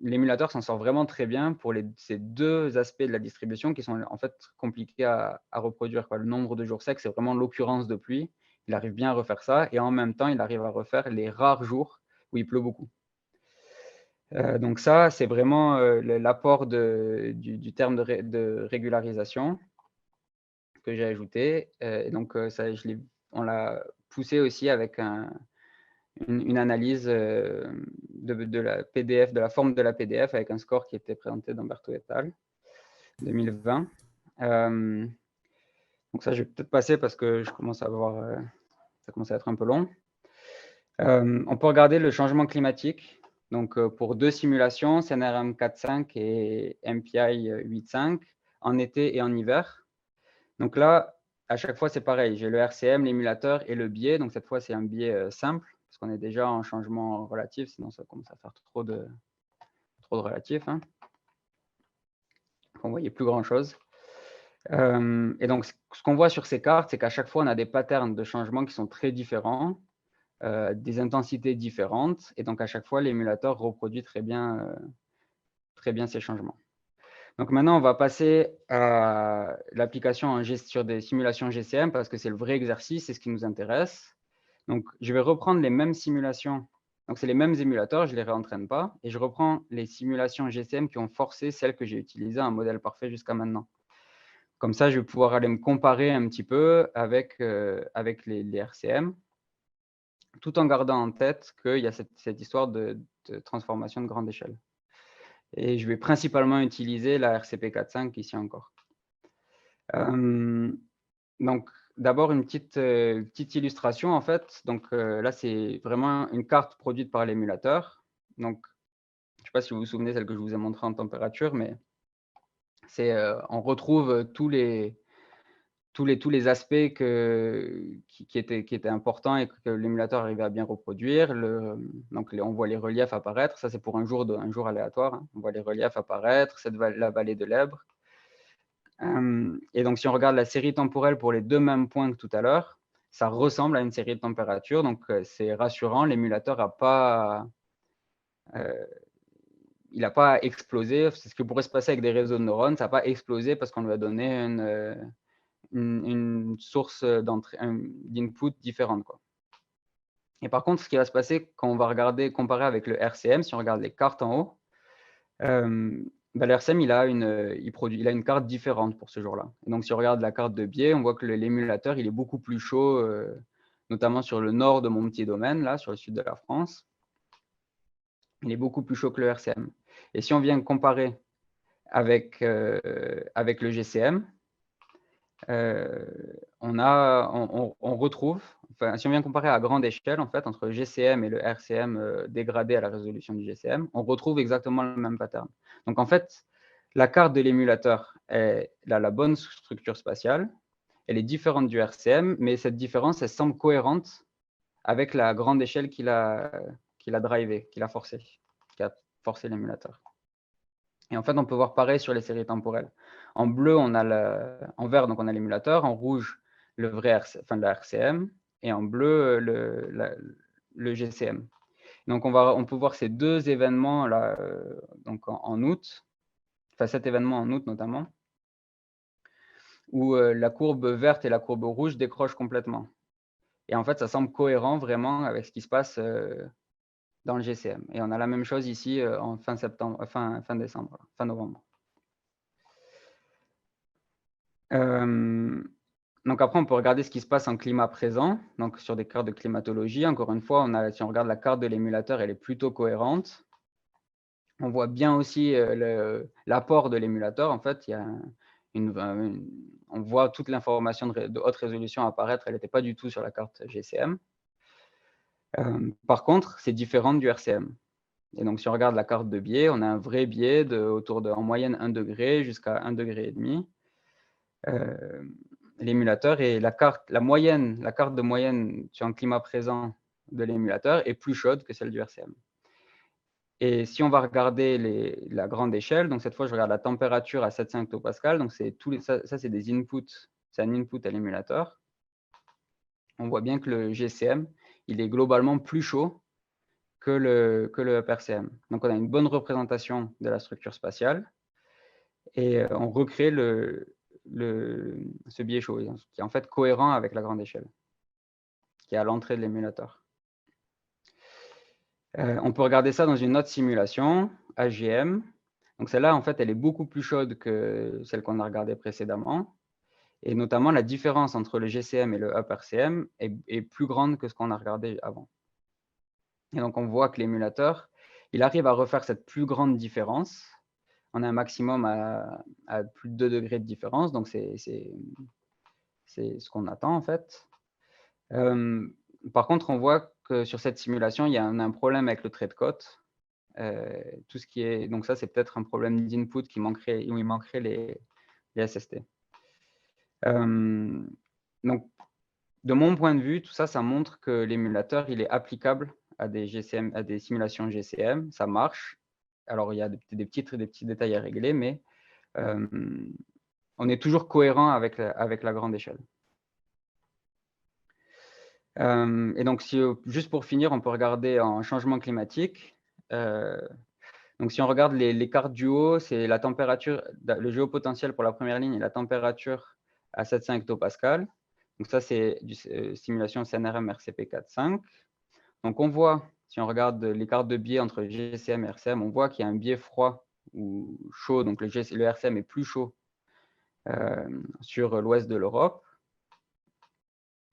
[SPEAKER 1] l'émulateur s'en sort vraiment très bien pour ces deux aspects de la distribution qui sont en fait compliqués à reproduire. Le nombre de jours secs, c'est vraiment l'occurrence de pluie. Il arrive bien à refaire ça et en même temps, il arrive à refaire les rares jours où il pleut beaucoup. Donc ça, c'est vraiment l'apport du terme de régularisation que j'ai ajouté. Et donc, on l'a poussé aussi avec une analyse de la PDF, de la forme de la PDF avec un score qui était présenté d'Umberto et al. 2020. Donc ça, je vais peut-être passer parce que je commence à voir, ça commence à être un peu long. On peut regarder le changement climatique. Donc, pour deux simulations, CNRM 4.5 et MPI 8.5, en été et en hiver. Donc là, à chaque fois, c'est pareil. J'ai le RCM, l'émulateur et le biais. Donc, cette fois, c'est un biais simple parce qu'on est déjà en changement relatif. Sinon, ça commence à faire trop de relatif. Hein. On ne voyait plus grand-chose. Et donc, ce qu'on voit sur ces cartes, c'est qu'à chaque fois, on a des patterns de changement qui sont très différents, des intensités différentes. Et donc, à chaque fois, l'émulateur reproduit très bien ces changements. Donc maintenant, on va passer à l'application sur des simulations GCM parce que c'est le vrai exercice, c'est ce qui nous intéresse. Donc, je vais reprendre les mêmes simulations. Donc, c'est les mêmes émulateurs, je ne les réentraîne pas. Et je reprends les simulations GCM qui ont forcé celles que j'ai utilisées en modèle parfait jusqu'à maintenant. Comme ça, je vais pouvoir aller me comparer un petit peu avec les RCM, tout en gardant en tête qu'il y a cette histoire de transformation de grande échelle. Et je vais principalement utiliser la RCP 4.5 ici encore. Donc, d'abord, une petite illustration, en fait. Donc, là, c'est vraiment une carte produite par l'émulateur. Donc, je ne sais pas si vous vous souvenez, celle que je vous ai montrée en température, mais on retrouve tous les aspects qui étaient importants et que l'émulateur arrivait à bien reproduire. Donc, on voit les reliefs apparaître. Ça, c'est pour un jour aléatoire, hein. On voit les reliefs apparaître, la vallée de l'Èbre. Et donc, si on regarde la série temporelle pour les deux mêmes points que tout à l'heure, ça ressemble à une série de températures. Donc, c'est rassurant. L'émulateur n'a pas explosé. C'est ce qui pourrait se passer avec des réseaux de neurones. Ça n'a pas explosé parce qu'on lui a donné une source d'input différente, quoi. Et par contre, ce qui va se passer quand on va comparer avec le RCM, si on regarde les cartes en haut, le RCM, il a une carte différente pour ce jour-là. Et donc, si on regarde la carte de biais, on voit que l'émulateur, il est beaucoup plus chaud, notamment sur le nord de mon petit domaine, là, sur le sud de la France. Il est beaucoup plus chaud que le RCM. Et si on vient comparer avec le GCM, on retrouve, enfin, si on vient comparer à grande échelle, en fait, entre le GCM et le RCM dégradé à la résolution du GCM, on retrouve exactement le même pattern. Donc, en fait, la carte de l'émulateur, elle a la bonne structure spatiale, elle est différente du RCM, mais cette différence, elle semble cohérente avec la grande échelle qu'il a drivé, qu'il a forcé l'émulateur. Et en fait, on peut voir pareil sur les séries temporelles. En bleu, en vert, donc on a l'émulateur. En rouge, le vrai la RCM. Et en bleu, le GCM. Donc, on peut voir ces deux événements là, donc en août, enfin cet événement en août notamment, où la courbe verte et la courbe rouge décrochent complètement. Et en fait, ça semble cohérent vraiment avec ce qui se passe dans le GCM. Et on a la même chose ici en fin décembre, fin novembre. Donc après, on peut regarder ce qui se passe en climat présent, donc sur des cartes de climatologie. Encore une fois, si on regarde la carte de l'émulateur, elle est plutôt cohérente. On voit bien aussi l'apport de l'émulateur. En fait, on voit toute l'information de haute résolution apparaître. Elle n'était pas du tout sur la carte GCM. Par contre, c'est différent du RCM. Et donc, si on regarde la carte de biais, on a un vrai biais autour de, en moyenne, 1 degré jusqu'à 1,5 degré. L'émulateur et la carte de moyenne sur un climat présent de l'émulateur est plus chaude que celle du RCM. Et si on va regarder la grande échelle, donc cette fois, je regarde la température à 7,5 hectopascal, donc ça c'est des inputs, c'est un input à l'émulateur. On voit bien que le GCM, il est globalement plus chaud que le RCM. Donc, on a une bonne représentation de la structure spatiale et on recrée ce biais chaud, qui est en fait cohérent avec la grande échelle, qui est à l'entrée de l'émulateur. On peut regarder ça dans une autre simulation, AGM. Donc celle-là, en fait, elle est beaucoup plus chaude que celle qu'on a regardée précédemment. Et notamment, la différence entre le GCM et le UpRCM est plus grande que ce qu'on a regardé avant. Et donc, on voit que l'émulateur, il arrive à refaire cette plus grande différence. On a un maximum à plus de 2 degrés de différence. Donc, c'est ce qu'on attend, en fait. Par contre, on voit que sur cette simulation, il y a un problème avec le trait de côte. Tout ce qui est, donc ça, c'est peut-être un problème d'input où il manquerait les SST. Donc, de mon point de vue, tout ça, ça montre que l'émulateur, il est applicable à des simulations GCM. Ça marche. Alors, il y a des petits détails à régler, mais on est toujours cohérent avec la grande échelle. Et donc, juste pour finir, on peut regarder en changement climatique. Donc, si on regarde les cartes du haut, c'est la température, le géopotentiel pour la première ligne et la température à 7,5 hectopascal. Donc, ça, c'est du simulation CNRM RCP 4.5. Donc, on voit, si on regarde les cartes de biais entre GCM et RCM, on voit qu'il y a un biais froid ou chaud. Donc, le RCM est plus chaud sur l'ouest de l'Europe,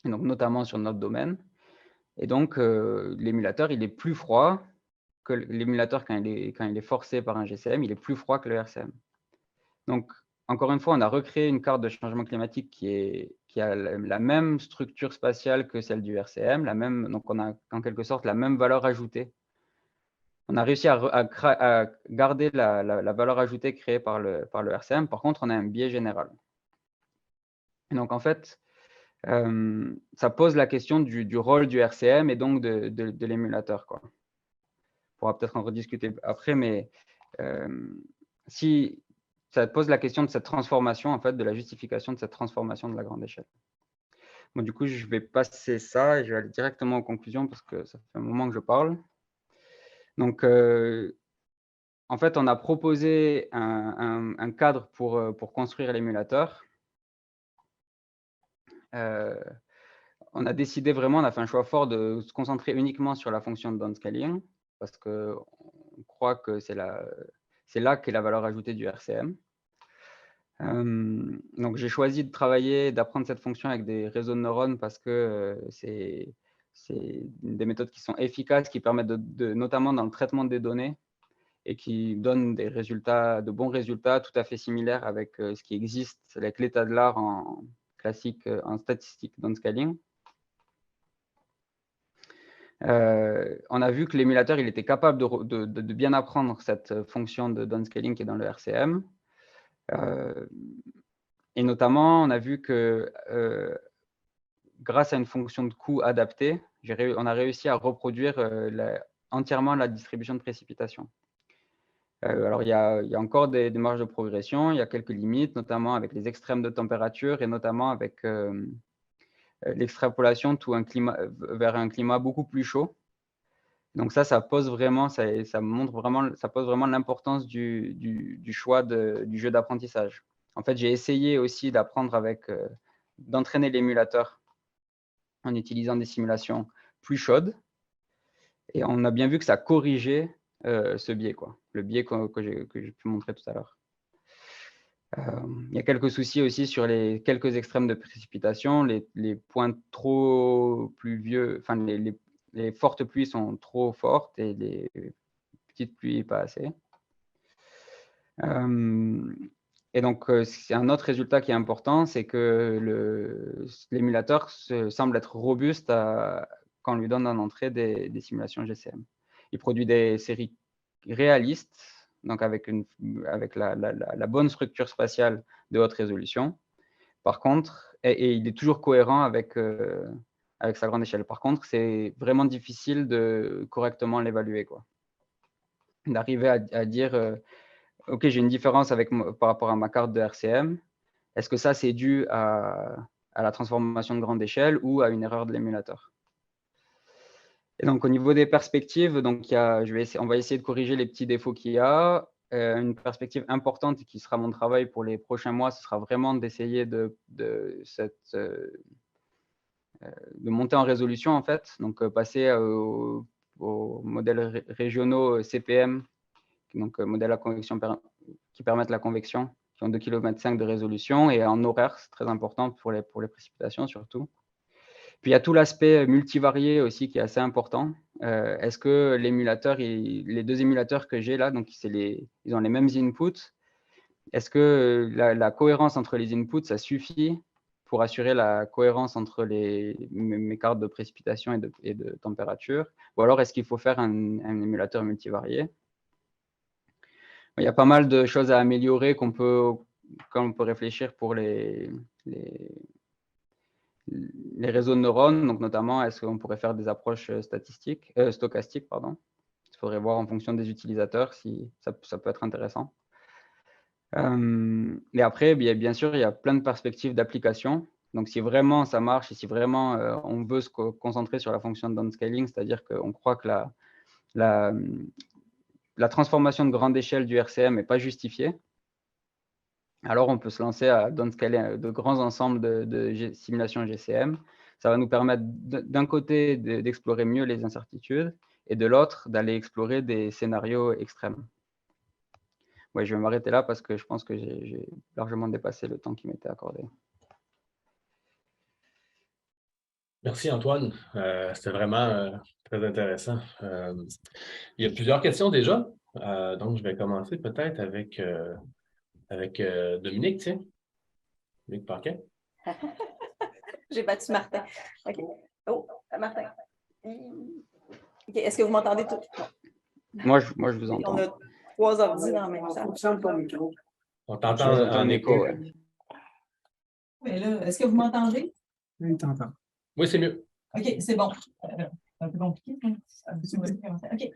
[SPEAKER 1] et donc notamment sur notre domaine. Et donc, l'émulateur, il est plus froid que l'émulateur quand il est forcé par un GCM, il est plus froid que le RCM. Donc, encore une fois, on a recréé une carte de changement climatique qui a la même structure spatiale que celle du RCM, donc on a en quelque sorte la même valeur ajoutée. On a réussi à garder la valeur ajoutée créée par le RCM. Par contre, on a un biais général. Et donc, en fait, ça pose la question du rôle du RCM et donc de l'émulateur, quoi. On pourra peut-être en rediscuter après, mais si ça pose la question de cette transformation, en fait, de la justification de cette transformation de la grande échelle. Bon, du coup, je vais passer ça et je vais aller directement aux conclusions parce que ça fait un moment que je parle. Donc, en fait, on a proposé un cadre pour construire l'émulateur. On a décidé vraiment, on a fait un choix fort de se concentrer uniquement sur la fonction de downscaling parce qu'on croit que c'est là qu'est la valeur ajoutée du RCM. Donc, j'ai choisi de travailler, d'apprendre cette fonction avec des réseaux de neurones parce que c'est des méthodes qui sont efficaces, qui permettent notamment dans le traitement des données et qui donnent de bons résultats tout à fait similaires avec ce qui existe, avec l'état de l'art en classique, en statistique downscaling. On a vu que l'émulateur, il était capable de bien apprendre cette fonction de downscaling qui est dans le RCM. Et notamment, on a vu que grâce à une fonction de coût adaptée, on a réussi à reproduire entièrement la distribution de précipitation. Alors, il y a encore des marges de progression, il y a quelques limites, notamment avec les extrêmes de température et notamment avec l'extrapolation vers un climat beaucoup plus chaud. Donc ça pose vraiment, ça pose vraiment l'importance du choix du jeu d'apprentissage. En fait, j'ai essayé aussi d'entraîner l'émulateur en utilisant des simulations plus chaudes. Et on a bien vu que ça corrigeait ce biais, quoi, le biais que j'ai pu montrer tout à l'heure. Il y a quelques soucis aussi sur les quelques extrêmes de précipitation. Les points trop pluvieux, enfin les fortes pluies sont trop fortes et les petites pluies pas assez. Et donc, c'est un autre résultat qui est important, c'est que l'émulateur semble être robuste quand on lui donne en entrée des simulations GCM. Il produit des séries réalistes, donc avec la bonne structure spatiale de haute résolution. Par contre, et il est toujours cohérent avec sa grande échelle. Par contre, c'est vraiment difficile de correctement l'évaluer, quoi. D'arriver à dire OK, j'ai une différence par rapport à ma carte de RCM. Est-ce que ça, c'est dû à la transformation de grande échelle ou à une erreur de l'émulateur? Et donc, au niveau des perspectives, donc, on va essayer de corriger les petits défauts qu'il y a. Une perspective importante qui sera mon travail pour les prochains mois, ce sera vraiment d'essayer de monter en résolution, en fait. Donc, passer aux modèles régionaux CPM, donc modèles à convection qui permettent la convection, qui ont 2,5 km de résolution et en horaire, c'est très important pour les précipitations surtout. Puis il y a tout l'aspect multivarié aussi qui est assez important. Est-ce que les deux émulateurs que j'ai là, donc ils ont les mêmes inputs, est-ce que la cohérence entre les inputs, ça suffit pour assurer la cohérence entre mes cartes de précipitation et de température? Ou alors est-ce qu'il faut faire un émulateur multivarié? Il y a pas mal de choses à améliorer quand on peut réfléchir pour les réseaux de neurones. Donc, notamment, est-ce qu'on pourrait faire des approches stochastiques, pardon. Il faudrait voir en fonction des utilisateurs si ça peut être intéressant. Et après, bien sûr, il y a plein de perspectives d'application. Donc, si vraiment ça marche et si vraiment on veut se concentrer sur la fonction de downscaling, c'est-à-dire qu'on croit que la transformation de grande échelle du RCM n'est pas justifiée, alors on peut se lancer à downscaler de grands ensembles de simulations GCM. Ça va nous permettre d'un côté d'explorer mieux les incertitudes et de l'autre d'aller explorer des scénarios extrêmes. ouais, je vais m'arrêter là parce que je pense que j'ai largement dépassé le temps qui m'était accordé.
[SPEAKER 2] Merci, Antoine. C'était vraiment très intéressant. Il y a plusieurs questions déjà. Donc, je vais commencer peut-être avec Dominique, tiens. Dominique Paquet.
[SPEAKER 3] J'ai battu Martin. OK. Oh, Martin. OK. Est-ce que vous m'entendez tout?
[SPEAKER 1] Moi, je vous entends.
[SPEAKER 3] On a 3 ordi dans la même salle.
[SPEAKER 2] On t'entend
[SPEAKER 1] J'entends un écho.
[SPEAKER 2] ouais.
[SPEAKER 3] Mais là, est-ce que vous m'entendez?
[SPEAKER 4] Oui, t'entends.
[SPEAKER 2] Oui, c'est mieux.
[SPEAKER 3] OK, c'est bon. C'est un peu compliqué. OK.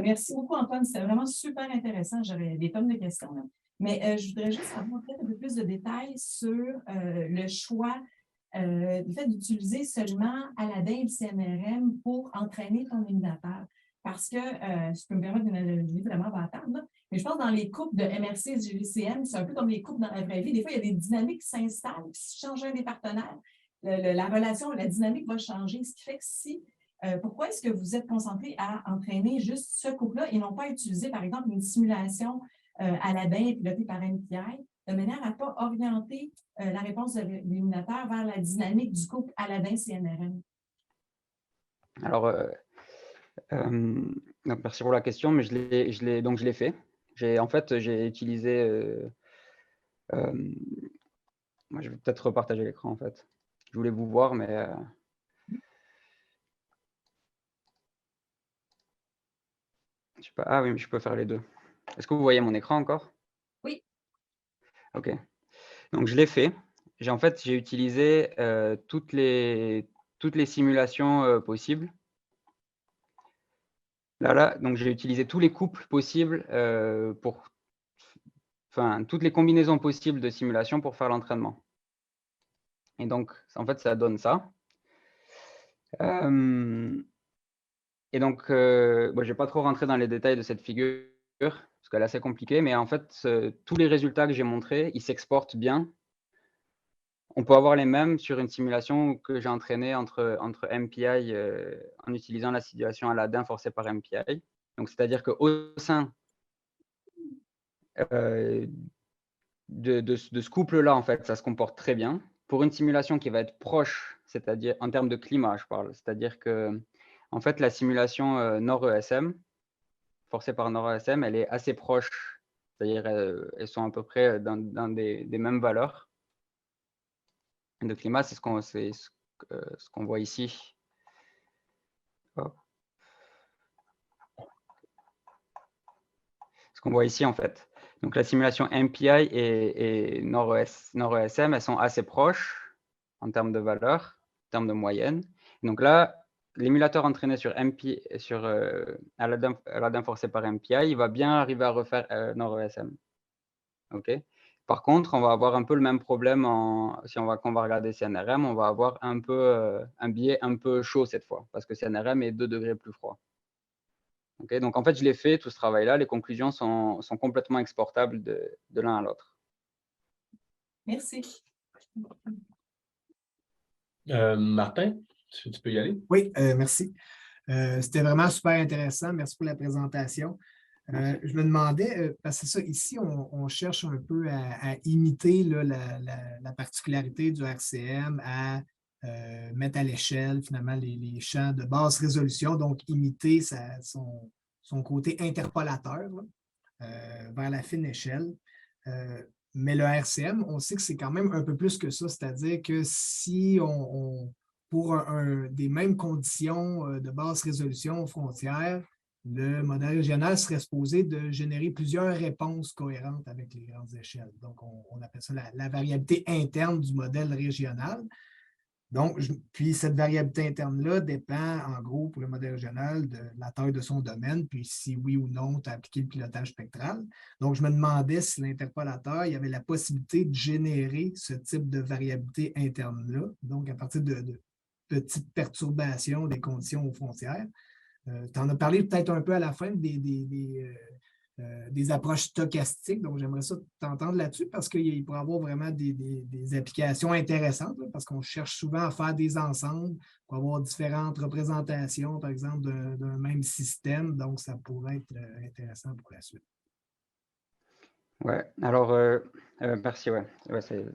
[SPEAKER 3] Merci beaucoup, Antoine. C'était vraiment super intéressant. J'avais des tonnes de questions, là. Mais je voudrais juste avoir peut-être un peu plus de détails sur le choix du fait d'utiliser seulement Aladdin et le CNRM pour entraîner ton émulateur. Parce que, je peux me permettre d'une analogie vraiment bâtarde, là, mais je pense que dans les couples de MRC et GVCM, c'est un peu comme les couples dans la vraie vie. Des fois, il y a des dynamiques qui s'installent. Puis si tu changes un des partenaires, la relation, la dynamique va changer. Ce qui fait que si, pourquoi est-ce que vous êtes concentré à entraîner juste ce couple-là et non pas utiliser, par exemple, une simulation Aladdin pilotée par MPI, de manière à ne pas orienter la réponse de l'éliminateur vers la dynamique du couple Aladdin-CNRM?
[SPEAKER 1] Alors, donc merci pour la question, mais je l'ai fait. En fait, j'ai utilisé... moi, je vais peut-être repartager l'écran, en fait. Je voulais vous voir, mais... je sais pas. Ah oui, mais je peux faire les deux. Est-ce que vous voyez mon écran encore?
[SPEAKER 3] Oui.
[SPEAKER 1] OK. Donc, je l'ai fait. J'ai utilisé toutes les simulations possibles. Là, donc j'ai utilisé tous les couples possibles toutes les combinaisons possibles de simulation pour faire l'entraînement. Et donc, en fait, ça donne ça. Et donc, je ne vais pas trop rentrer dans les détails de cette figure, parce qu'elle est assez compliquée, mais en fait, tous les résultats que j'ai montrés, ils s'exportent bien. On peut avoir les mêmes sur une simulation que j'ai entraînée entre MPI en utilisant la simulation Aladdin forcée par MPI. Donc, c'est-à-dire qu'au sein de ce couple-là, en fait, ça se comporte très bien. Pour une simulation qui va être proche, c'est-à-dire en termes de climat, je parle, c'est-à-dire que en fait, la simulation Nord-ESM, forcée par Nord-ESM, elle est assez proche, c'est-à-dire elles sont à peu près dans des mêmes valeurs de climat. C'est ce qu'on voit ici. Hop. Ce qu'on voit ici, en fait. Donc, la simulation MPI et Nord-ESM, elles sont assez proches en termes de valeur, en termes de moyenne. Donc là, l'émulateur entraîné sur Aladdin forcé par MPI, il va bien arriver à refaire Nord-ESM. Okay. Par contre, on va avoir un peu le même problème quand on va regarder CNRM, on va avoir un peu un biais un peu chaud cette fois, parce que CNRM est 2 degrés plus froid. Okay, donc, en fait, je l'ai fait, tout ce travail-là. Les conclusions sont complètement exportables de l'un à l'autre.
[SPEAKER 3] Merci.
[SPEAKER 2] Martin, tu peux y aller?
[SPEAKER 4] Oui, merci. C'était vraiment super intéressant. Merci pour la présentation. Je me demandais, parce que c'est ça, ici, on cherche un peu à imiter là, la particularité du RCM, à mettre à l'échelle, finalement, les champs de basse résolution, donc imiter son côté interpolateur là, vers la fine échelle. Mais le RCM, on sait que c'est quand même un peu plus que ça, c'est-à-dire que si pour des mêmes conditions de basse résolution aux frontières, le modèle régional serait supposé de générer plusieurs réponses cohérentes avec les grandes échelles. Donc, on appelle ça la variabilité interne du modèle régional. Donc, puis cette variabilité interne-là dépend, en gros, pour le modèle régional, de la taille de son domaine, puis si oui ou non, tu as appliqué le pilotage spectral. Donc, je me demandais si l'interpolateur, il y avait la possibilité de générer ce type de variabilité interne-là, donc à partir de petites perturbations des conditions aux frontières. Tu en as parlé peut-être un peu à la fin des approches stochastiques, donc j'aimerais ça t'entendre là-dessus parce qu'il pourrait y avoir vraiment des applications intéressantes, là, parce qu'on cherche souvent à faire des ensembles pour avoir différentes représentations, par exemple, d'un même système, donc ça pourrait être intéressant pour la suite.
[SPEAKER 1] Ouais, alors, merci, ouais. Ouais, c'est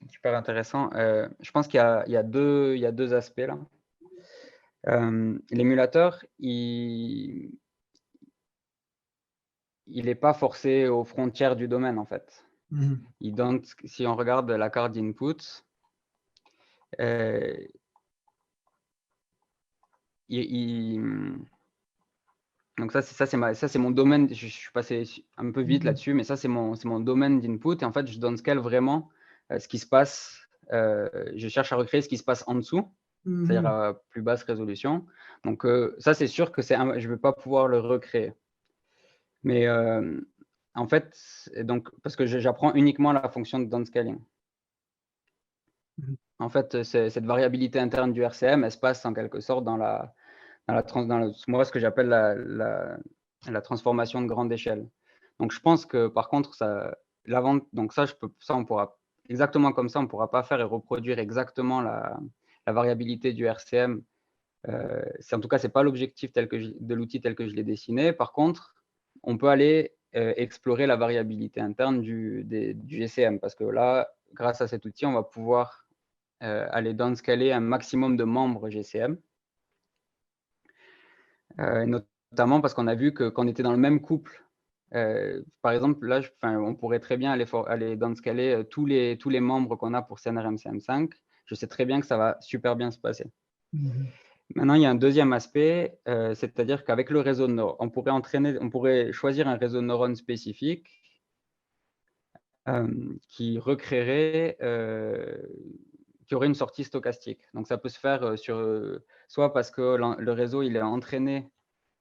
[SPEAKER 1] super intéressant. Je pense qu'il y a deux aspects là. L'émulateur, il n'est pas forcé aux frontières du domaine, en fait.
[SPEAKER 4] Mhm.
[SPEAKER 1] Il donne, si on regarde la carte d'input, euh, donc ça, c'est mon domaine. Je suis passé un peu vite là-dessus, mais ça, c'est mon domaine d'input. Et en fait, je downscale vraiment ce qui se passe. Je cherche à recréer ce qui se passe en dessous, c'est-à-dire
[SPEAKER 4] Mhm.
[SPEAKER 1] à plus basse résolution. Donc ça, c'est sûr que je ne vais pas pouvoir le recréer. Mais en fait, donc, parce que j'apprends uniquement la fonction de downscaling.
[SPEAKER 4] Mhm.
[SPEAKER 1] En fait, cette variabilité interne du RCM, elle se passe en quelque sorte dans moi, ce que j'appelle la transformation de grande échelle. Donc, je pense que par contre, donc ça, on pourra, exactement comme ça, on ne pourra pas faire et reproduire exactement la variabilité du RCM. En tout cas, ce n'est pas l'objectif de l'outil tel que je l'ai dessiné. Par contre, on peut aller explorer la variabilité interne du GCM parce que là, grâce à cet outil, on va pouvoir aller downscaler un maximum de membres GCM. Notamment parce qu'on a vu que quand on était dans le même couple, par exemple, là, on pourrait très bien aller downscaler tous les membres qu'on a pour CNRM-CM5. Je sais très bien que ça va super bien se passer.
[SPEAKER 4] Mhm.
[SPEAKER 1] Maintenant, il y a un deuxième aspect, c'est-à-dire qu'avec le réseau de neurones, on pourrait choisir un réseau de neurones spécifique qui recréerait, qui aurait une sortie stochastique. Donc, ça peut se faire soit parce que le réseau il est entraîné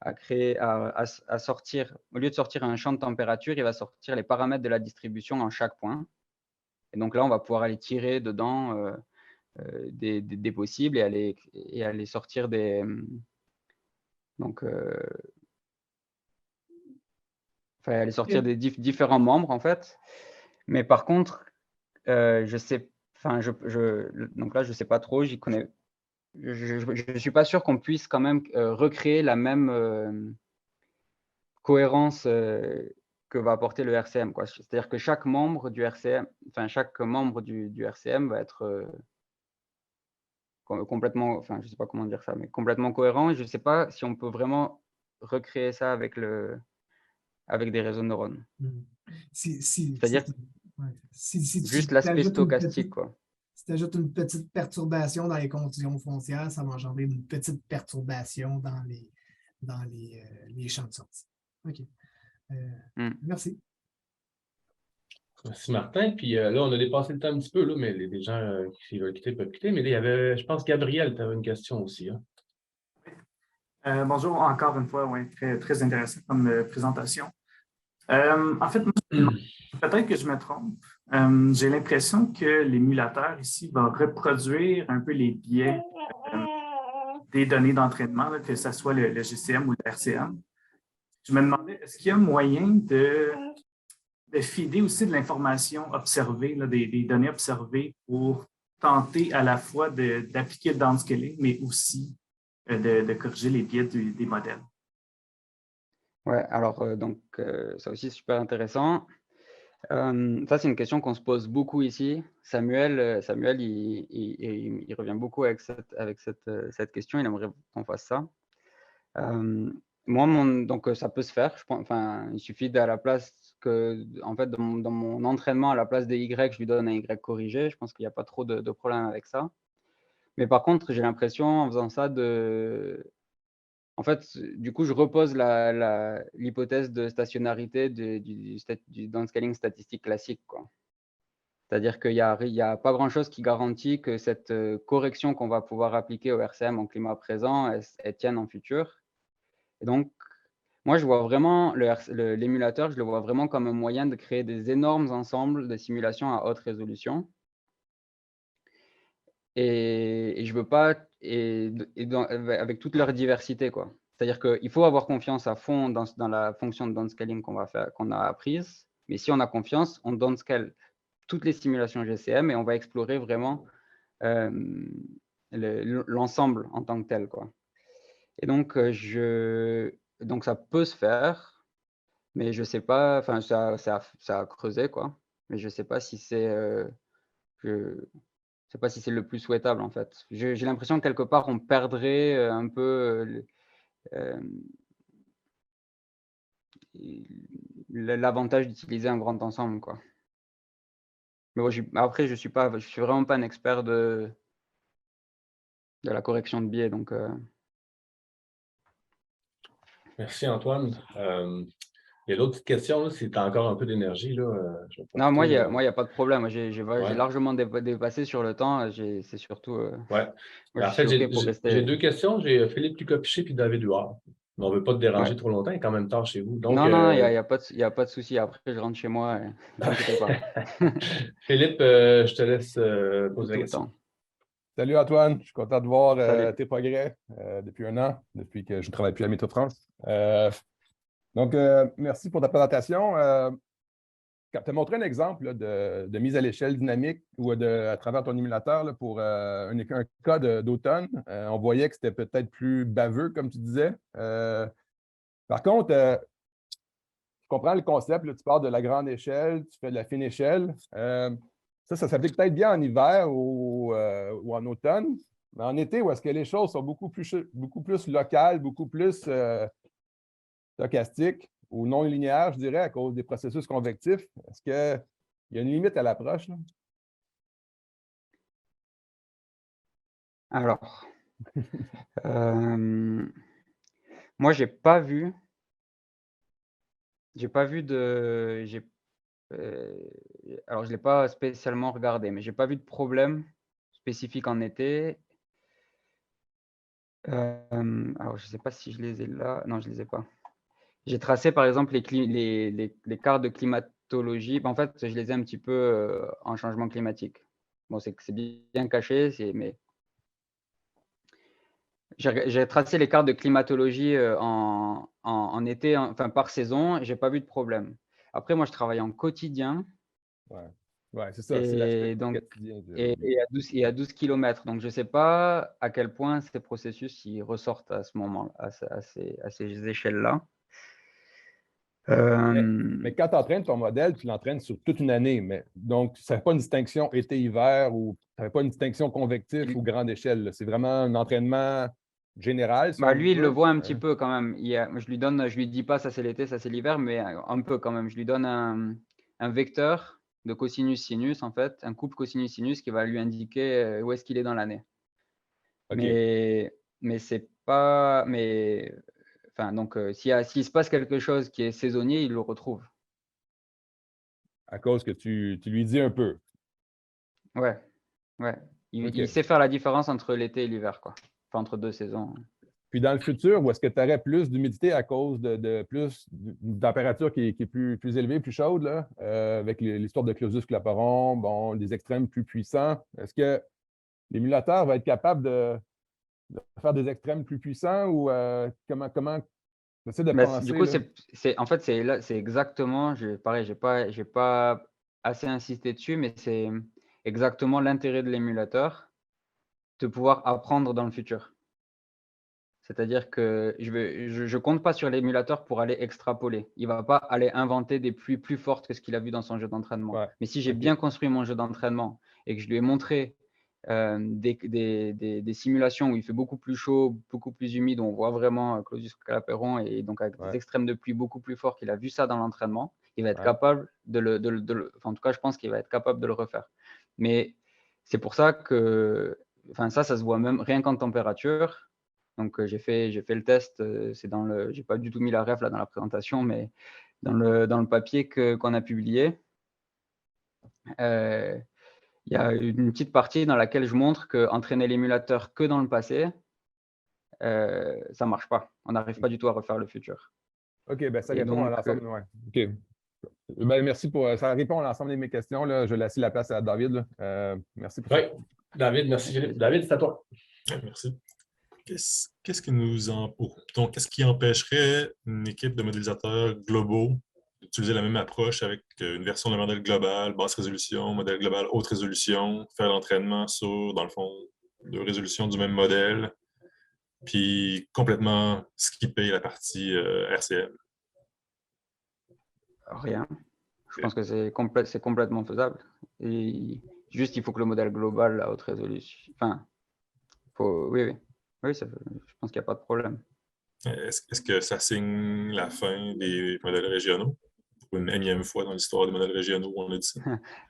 [SPEAKER 1] à sortir, au lieu de sortir un champ de température, il va sortir les paramètres de la distribution en chaque point. Et donc là, on va pouvoir aller tirer dedans des possibles et aller sortir donc, aller sortir des différents membres en fait. Mais par contre, je sais, donc là, je sais pas trop, j'y connais. Je suis pas sûr qu'on puisse quand même recréer la même cohérence que va apporter le RCM, quoi. C'est-à-dire que chaque membre du RCM, chaque membre du RCM va être complètement, je sais pas comment dire ça, mais complètement cohérent. Et je sais pas si on peut vraiment recréer ça avec des réseaux de neurones.
[SPEAKER 4] Mhm.
[SPEAKER 1] C'est-à-dire
[SPEAKER 4] Ouais. Si tu
[SPEAKER 1] juste l'aspect
[SPEAKER 4] ajoutes une
[SPEAKER 1] stochastique, quoi.
[SPEAKER 4] si tu ajoutes une petite perturbation dans les conditions foncières, ça va engendrer une petite perturbation dans les champs de sortie. OK. Merci.
[SPEAKER 2] Merci Martin. Puis là, on a dépassé le temps un petit peu, là, mais les gens qui veulent quitter peuvent quitter. Mais là, il y avait, je pense, Gabriel, tu avais une question aussi. Hein?
[SPEAKER 5] Bonjour encore une fois, oui, très, très intéressant comme présentation. En fait, moi, peut-être que je me trompe. J'ai l'impression que l'émulateur ici va reproduire un peu les biais des données d'entraînement, là, que ce soit le GCM ou le RCM. Je me demandais, est-ce qu'il y a moyen de feeder aussi de l'information observée, là, des données observées pour tenter à la fois d'appliquer le downscaling, mais aussi de corriger les biais des modèles?
[SPEAKER 1] Ouais, alors donc ça aussi c'est super intéressant. Ça c'est une question qu'on se pose beaucoup ici. Samuel, il revient beaucoup avec cette question. Il aimerait qu'on fasse ça. Moi, donc ça peut se faire. Je pense, il suffit à la place que, en fait, dans mon entraînement, à la place des Y, je lui donne un Y corrigé. Je pense qu'il n'y a pas trop de problème avec ça. Mais par contre, j'ai l'impression en faisant ça en fait, du coup, je repose l'hypothèse de stationnarité du downscaling statistique classique, quoi. C'est-à-dire qu'il n'y a pas grand-chose qui garantit que cette correction qu'on va pouvoir appliquer au RCM en climat présent, elle tienne en futur. Et donc, moi, je vois vraiment l'émulateur, je le vois vraiment comme un moyen de créer des énormes ensembles de simulations à haute résolution. Et je veux pas, avec toute leur diversité, quoi. C'est-à-dire qu'il faut avoir confiance à fond dans la fonction de downscaling qu'on a apprise. Mais si on a confiance, on downscale toutes les simulations GCM et on va explorer vraiment l'ensemble en tant que tel, quoi. Et donc, donc ça peut se faire. Mais je sais pas, enfin, ça a creusé, quoi. Mais je sais pas si c'est je sais pas si c'est le plus souhaitable, en fait. J'ai l'impression que quelque part, on perdrait un peu l'avantage d'utiliser un grand ensemble, quoi. Mais moi, après, je suis vraiment pas un expert de la correction de biais, donc
[SPEAKER 2] Merci, Antoine. Il y a d'autres petites questions, là, si tu as encore un peu d'énergie, là, je vais
[SPEAKER 1] non, moi,
[SPEAKER 2] profiter.
[SPEAKER 1] il y a pas de problème. Moi, j'ai
[SPEAKER 2] Ouais.
[SPEAKER 1] largement dépassé sur le temps. C'est surtout,
[SPEAKER 2] Ouais.
[SPEAKER 1] moi, je
[SPEAKER 2] En fait,
[SPEAKER 1] suis OK pour
[SPEAKER 2] j'ai
[SPEAKER 1] rester.
[SPEAKER 2] 2 questions. J'ai Philippe Lucas-Piché puis David Huard. Mais on ne veut pas te déranger
[SPEAKER 1] Ouais.
[SPEAKER 2] trop longtemps, il est quand même tard chez vous. Donc,
[SPEAKER 1] Non, non, il y a pas de souci. Après, je rentre chez moi, ne t'inquiète pas.
[SPEAKER 2] Philippe, je te laisse poser la
[SPEAKER 1] Tout le
[SPEAKER 2] question.
[SPEAKER 1] temps.
[SPEAKER 6] Salut Antoine, je suis content de voir
[SPEAKER 1] Salut.
[SPEAKER 6] tes progrès depuis un an, depuis que je ne travaille plus à Météo France. Donc, merci pour ta présentation. Tu as montré un exemple là, de mise à l'échelle dynamique ou à travers ton émulateur là, pour un cas d'automne. On voyait que c'était peut-être plus baveux, comme tu disais. Par contre, je comprends le concept. Là, tu pars de la grande échelle, tu fais de la fine échelle. Ça s'applique peut-être bien en hiver ou en automne. Mais en été, où est-ce que les choses sont beaucoup plus locales, beaucoup plus stochastiques ou non linéaires, je dirais, à cause des processus convectifs, est-ce qu'il y a une limite à l'approche?
[SPEAKER 1] Alors, moi, j'ai pas vu de j'ai heu, alors je l'ai pas spécialement regardé, mais j'ai pas vu de problème spécifique en été. Alors je sais pas si je les ai là. Non, je les ai pas. J'ai tracé par exemple les cartes de climatologie. En fait, je les ai un petit peu, en changement climatique. Bon, c'est bien caché, mais j'ai tracé les cartes de climatologie, en été, enfin par saison, et j'ai pas vu de problème. Après moi, je travaille en quotidien
[SPEAKER 6] Ouais, ouais, c'est ça, c'est l'aspect
[SPEAKER 1] et donc
[SPEAKER 6] quotidien
[SPEAKER 1] et à 12 kilomètres. Donc je sais pas à quel point ces processus, ils ressortent à ce moment à ces échelles-là.
[SPEAKER 6] Mais quand tu entraînes ton modèle, tu l'entraînes sur toute une année. Donc, ça ne fait pas une distinction été-hiver ou ça ne fait pas une distinction convectif ou grande échelle. Là. C'est vraiment un entraînement général, si
[SPEAKER 1] Bah,
[SPEAKER 6] on
[SPEAKER 1] lui, il le
[SPEAKER 6] veut.
[SPEAKER 1] voit un petit peu quand même. Je lui dis pas ça c'est l'été, ça c'est l'hiver, mais un peu quand même. Je lui donne un vecteur de cosinus-sinus en fait, un couple cosinus-sinus qui va lui indiquer, où est-ce qu'il est dans l'année.
[SPEAKER 6] OK.
[SPEAKER 1] Mais c'est pas mais enfin donc s'il se passe quelque chose qui est saisonnier, il le retrouve.
[SPEAKER 6] À cause que tu lui dis un peu.
[SPEAKER 1] Ouais, ouais. Il
[SPEAKER 6] OK.
[SPEAKER 1] sait faire la différence entre l'été et l'hiver, quoi. Enfin entre 2 saisons.
[SPEAKER 6] Puis dans le futur, où est-ce que tu aurais plus d'humidité à cause de plus d'une température qui est plus élevée, plus chaude, là, avec l'histoire de Clausius Clapeyron, bon, des extrêmes plus puissants, est-ce que l'émulateur va être capable de faire des extrêmes plus puissants ou comment j'essaie de
[SPEAKER 1] Bah, du
[SPEAKER 6] penser,
[SPEAKER 1] coup,
[SPEAKER 6] là.
[SPEAKER 1] c'est en fait, c'est là, c'est exactement, pareil, j'ai pas assez insisté dessus, mais c'est exactement l'intérêt de l'émulateur, de pouvoir apprendre dans le futur. C'est-à-dire que je compte pas sur l'émulateur pour aller extrapoler. Il va pas aller inventer des pluies plus fortes que ce qu'il a vu dans son jeu d'entraînement.
[SPEAKER 6] Ouais.
[SPEAKER 1] Mais si j'ai
[SPEAKER 6] OK.
[SPEAKER 1] bien construit mon jeu d'entraînement et que je lui ai montré, des simulations où il fait beaucoup plus chaud, beaucoup plus humide, où on voit vraiment, Claudius Clapeyron et donc avec des
[SPEAKER 6] Ouais.
[SPEAKER 1] extrêmes de pluie beaucoup plus forts, qu'il a vu ça dans l'entraînement, il va être
[SPEAKER 6] Ouais.
[SPEAKER 1] capable enfin, en tout cas, je pense qu'il va être capable de le refaire. Mais c'est pour ça que enfin ça se voit même rien qu'en température. Donc, j'ai fait le test, c'est dans le j'ai pas du tout mis la ref là dans la présentation, mais dans le papier qu'on a publié, heu, il y a une petite partie dans laquelle je montre qu'entraîner l'émulateur que dans le passé, ça marche pas. On n'arrive pas du tout à refaire le futur
[SPEAKER 6] OK, ben ça
[SPEAKER 1] et
[SPEAKER 6] répond à
[SPEAKER 1] donc,
[SPEAKER 6] l'ensemble. Ouais. OK. Ben, merci pour ça répond à l'ensemble de mes questions. Là. Je laisse la place à David. Là. Merci pour
[SPEAKER 2] Oui,
[SPEAKER 6] ça.
[SPEAKER 2] David, merci
[SPEAKER 1] avec
[SPEAKER 2] Philippe.
[SPEAKER 1] plaisir.
[SPEAKER 2] David, c'est à toi.
[SPEAKER 7] Merci. Qu'est-ce qui empêcherait une équipe de modélisateurs globaux d'utiliser la même approche avec une version de modèle global, basse résolution, modèle global, haute résolution, faire l'entraînement sur, dans le fond, 2 résolutions du même modèle, puis complètement skipper la partie RCM?
[SPEAKER 1] Rien. Je pense que c'est complètement faisable. Et juste, il faut que le modèle global à haute résolution. Enfin, oui. Oui, je pense qu'il n'y a pas de problème.
[SPEAKER 7] Est-ce que ça signe la fin des modèles régionaux? Pour une énième fois dans l'histoire des modèles régionaux, on a dit ça.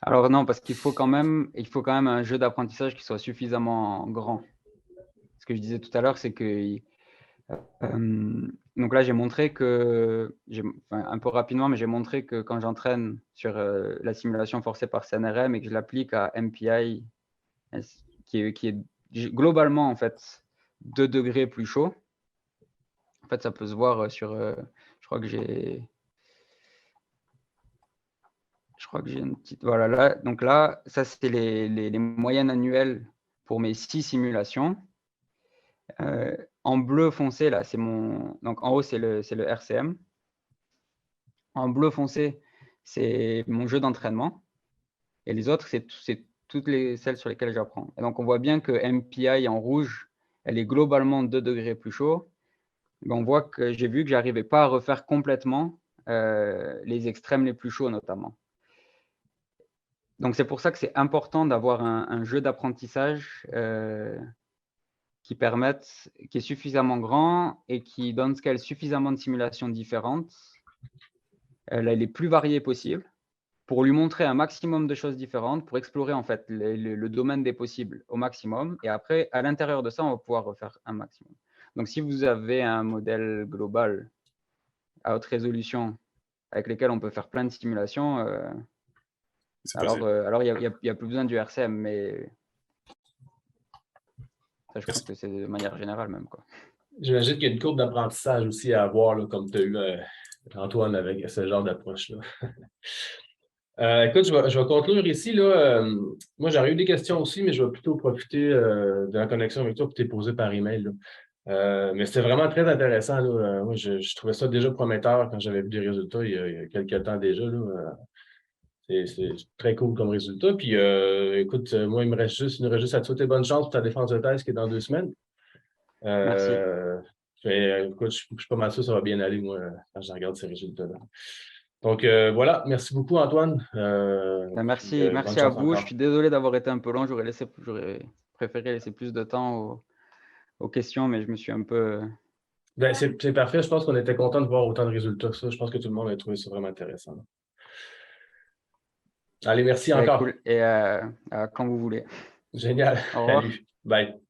[SPEAKER 1] Alors non, parce qu'il faut quand même un jeu d'apprentissage qui soit suffisamment grand. Ce que je disais tout à l'heure, c'est que donc là, j'ai montré que, un peu rapidement, mais j'ai montré que quand j'entraîne sur la simulation forcée par CNRM et que je l'applique à MPI, qui est globalement en fait 2 degrés plus chaud. En fait, ça peut se voir sur, je crois que j'ai une petite, voilà là. Donc là, ça c'est les moyennes annuelles pour mes 6 simulations. En bleu foncé, là, c'est donc en haut, c'est le RCM. En bleu foncé, c'est mon jeu d'entraînement. Et les autres, c'est toutes celles sur lesquelles j'apprends. Et donc, on voit bien que MPI en rouge, elle est globalement 2 degrés plus chaud. Mais on voit que j'ai vu que je n'arrivais pas à refaire complètement les extrêmes les plus chauds, notamment. Donc, c'est pour ça que c'est important d'avoir un jeu d'apprentissage qui est suffisamment grand et qui donne suffisamment de simulations différentes, les plus variées possibles, pour lui montrer un maximum de choses différentes, pour explorer en fait le domaine des possibles au maximum. Et après, à l'intérieur de ça, on va pouvoir refaire un maximum. Donc, si vous avez un modèle global à haute résolution avec lequel on peut faire plein de simulations, alors il n'y a plus besoin du RCM, mais ça, je pense que c'est de manière générale même, quoi.
[SPEAKER 2] J'imagine qu'il y a une courbe d'apprentissage aussi à avoir, là, comme tu as eu, Antoine, avec ce genre d'approche-là. Écoute, je vais conclure ici. Là, moi, j'aurais eu des questions aussi, mais je vais plutôt profiter de la connexion avec toi pour t'es posé par email. Mais c'était vraiment très intéressant. Là. Moi, je trouvais ça déjà prometteur quand j'avais vu des résultats il y a quelques temps déjà. Là. C'est très cool comme résultat. Puis, écoute, moi, il me reste juste à te souhaiter bonne chance pour ta défense de thèse qui est dans 2 semaines.
[SPEAKER 1] Merci.
[SPEAKER 2] Écoute, je suis pas mal sûr que ça va bien aller, moi, quand je regarde ces résultats-là. Donc, voilà. Merci beaucoup, Antoine.
[SPEAKER 1] Merci à vous.
[SPEAKER 2] Encore.
[SPEAKER 1] Je suis désolé d'avoir été un peu long. J'aurais préféré laisser plus de temps aux questions, mais je me suis un peu...
[SPEAKER 2] Ben, c'est parfait. Je pense qu'on était content de voir autant de résultats que ça. Je pense que tout le monde a trouvé ça vraiment intéressant. Allez, merci encore.
[SPEAKER 1] Cool. Et quand vous voulez.
[SPEAKER 2] Génial.
[SPEAKER 1] Au revoir.
[SPEAKER 2] Salut. Bye.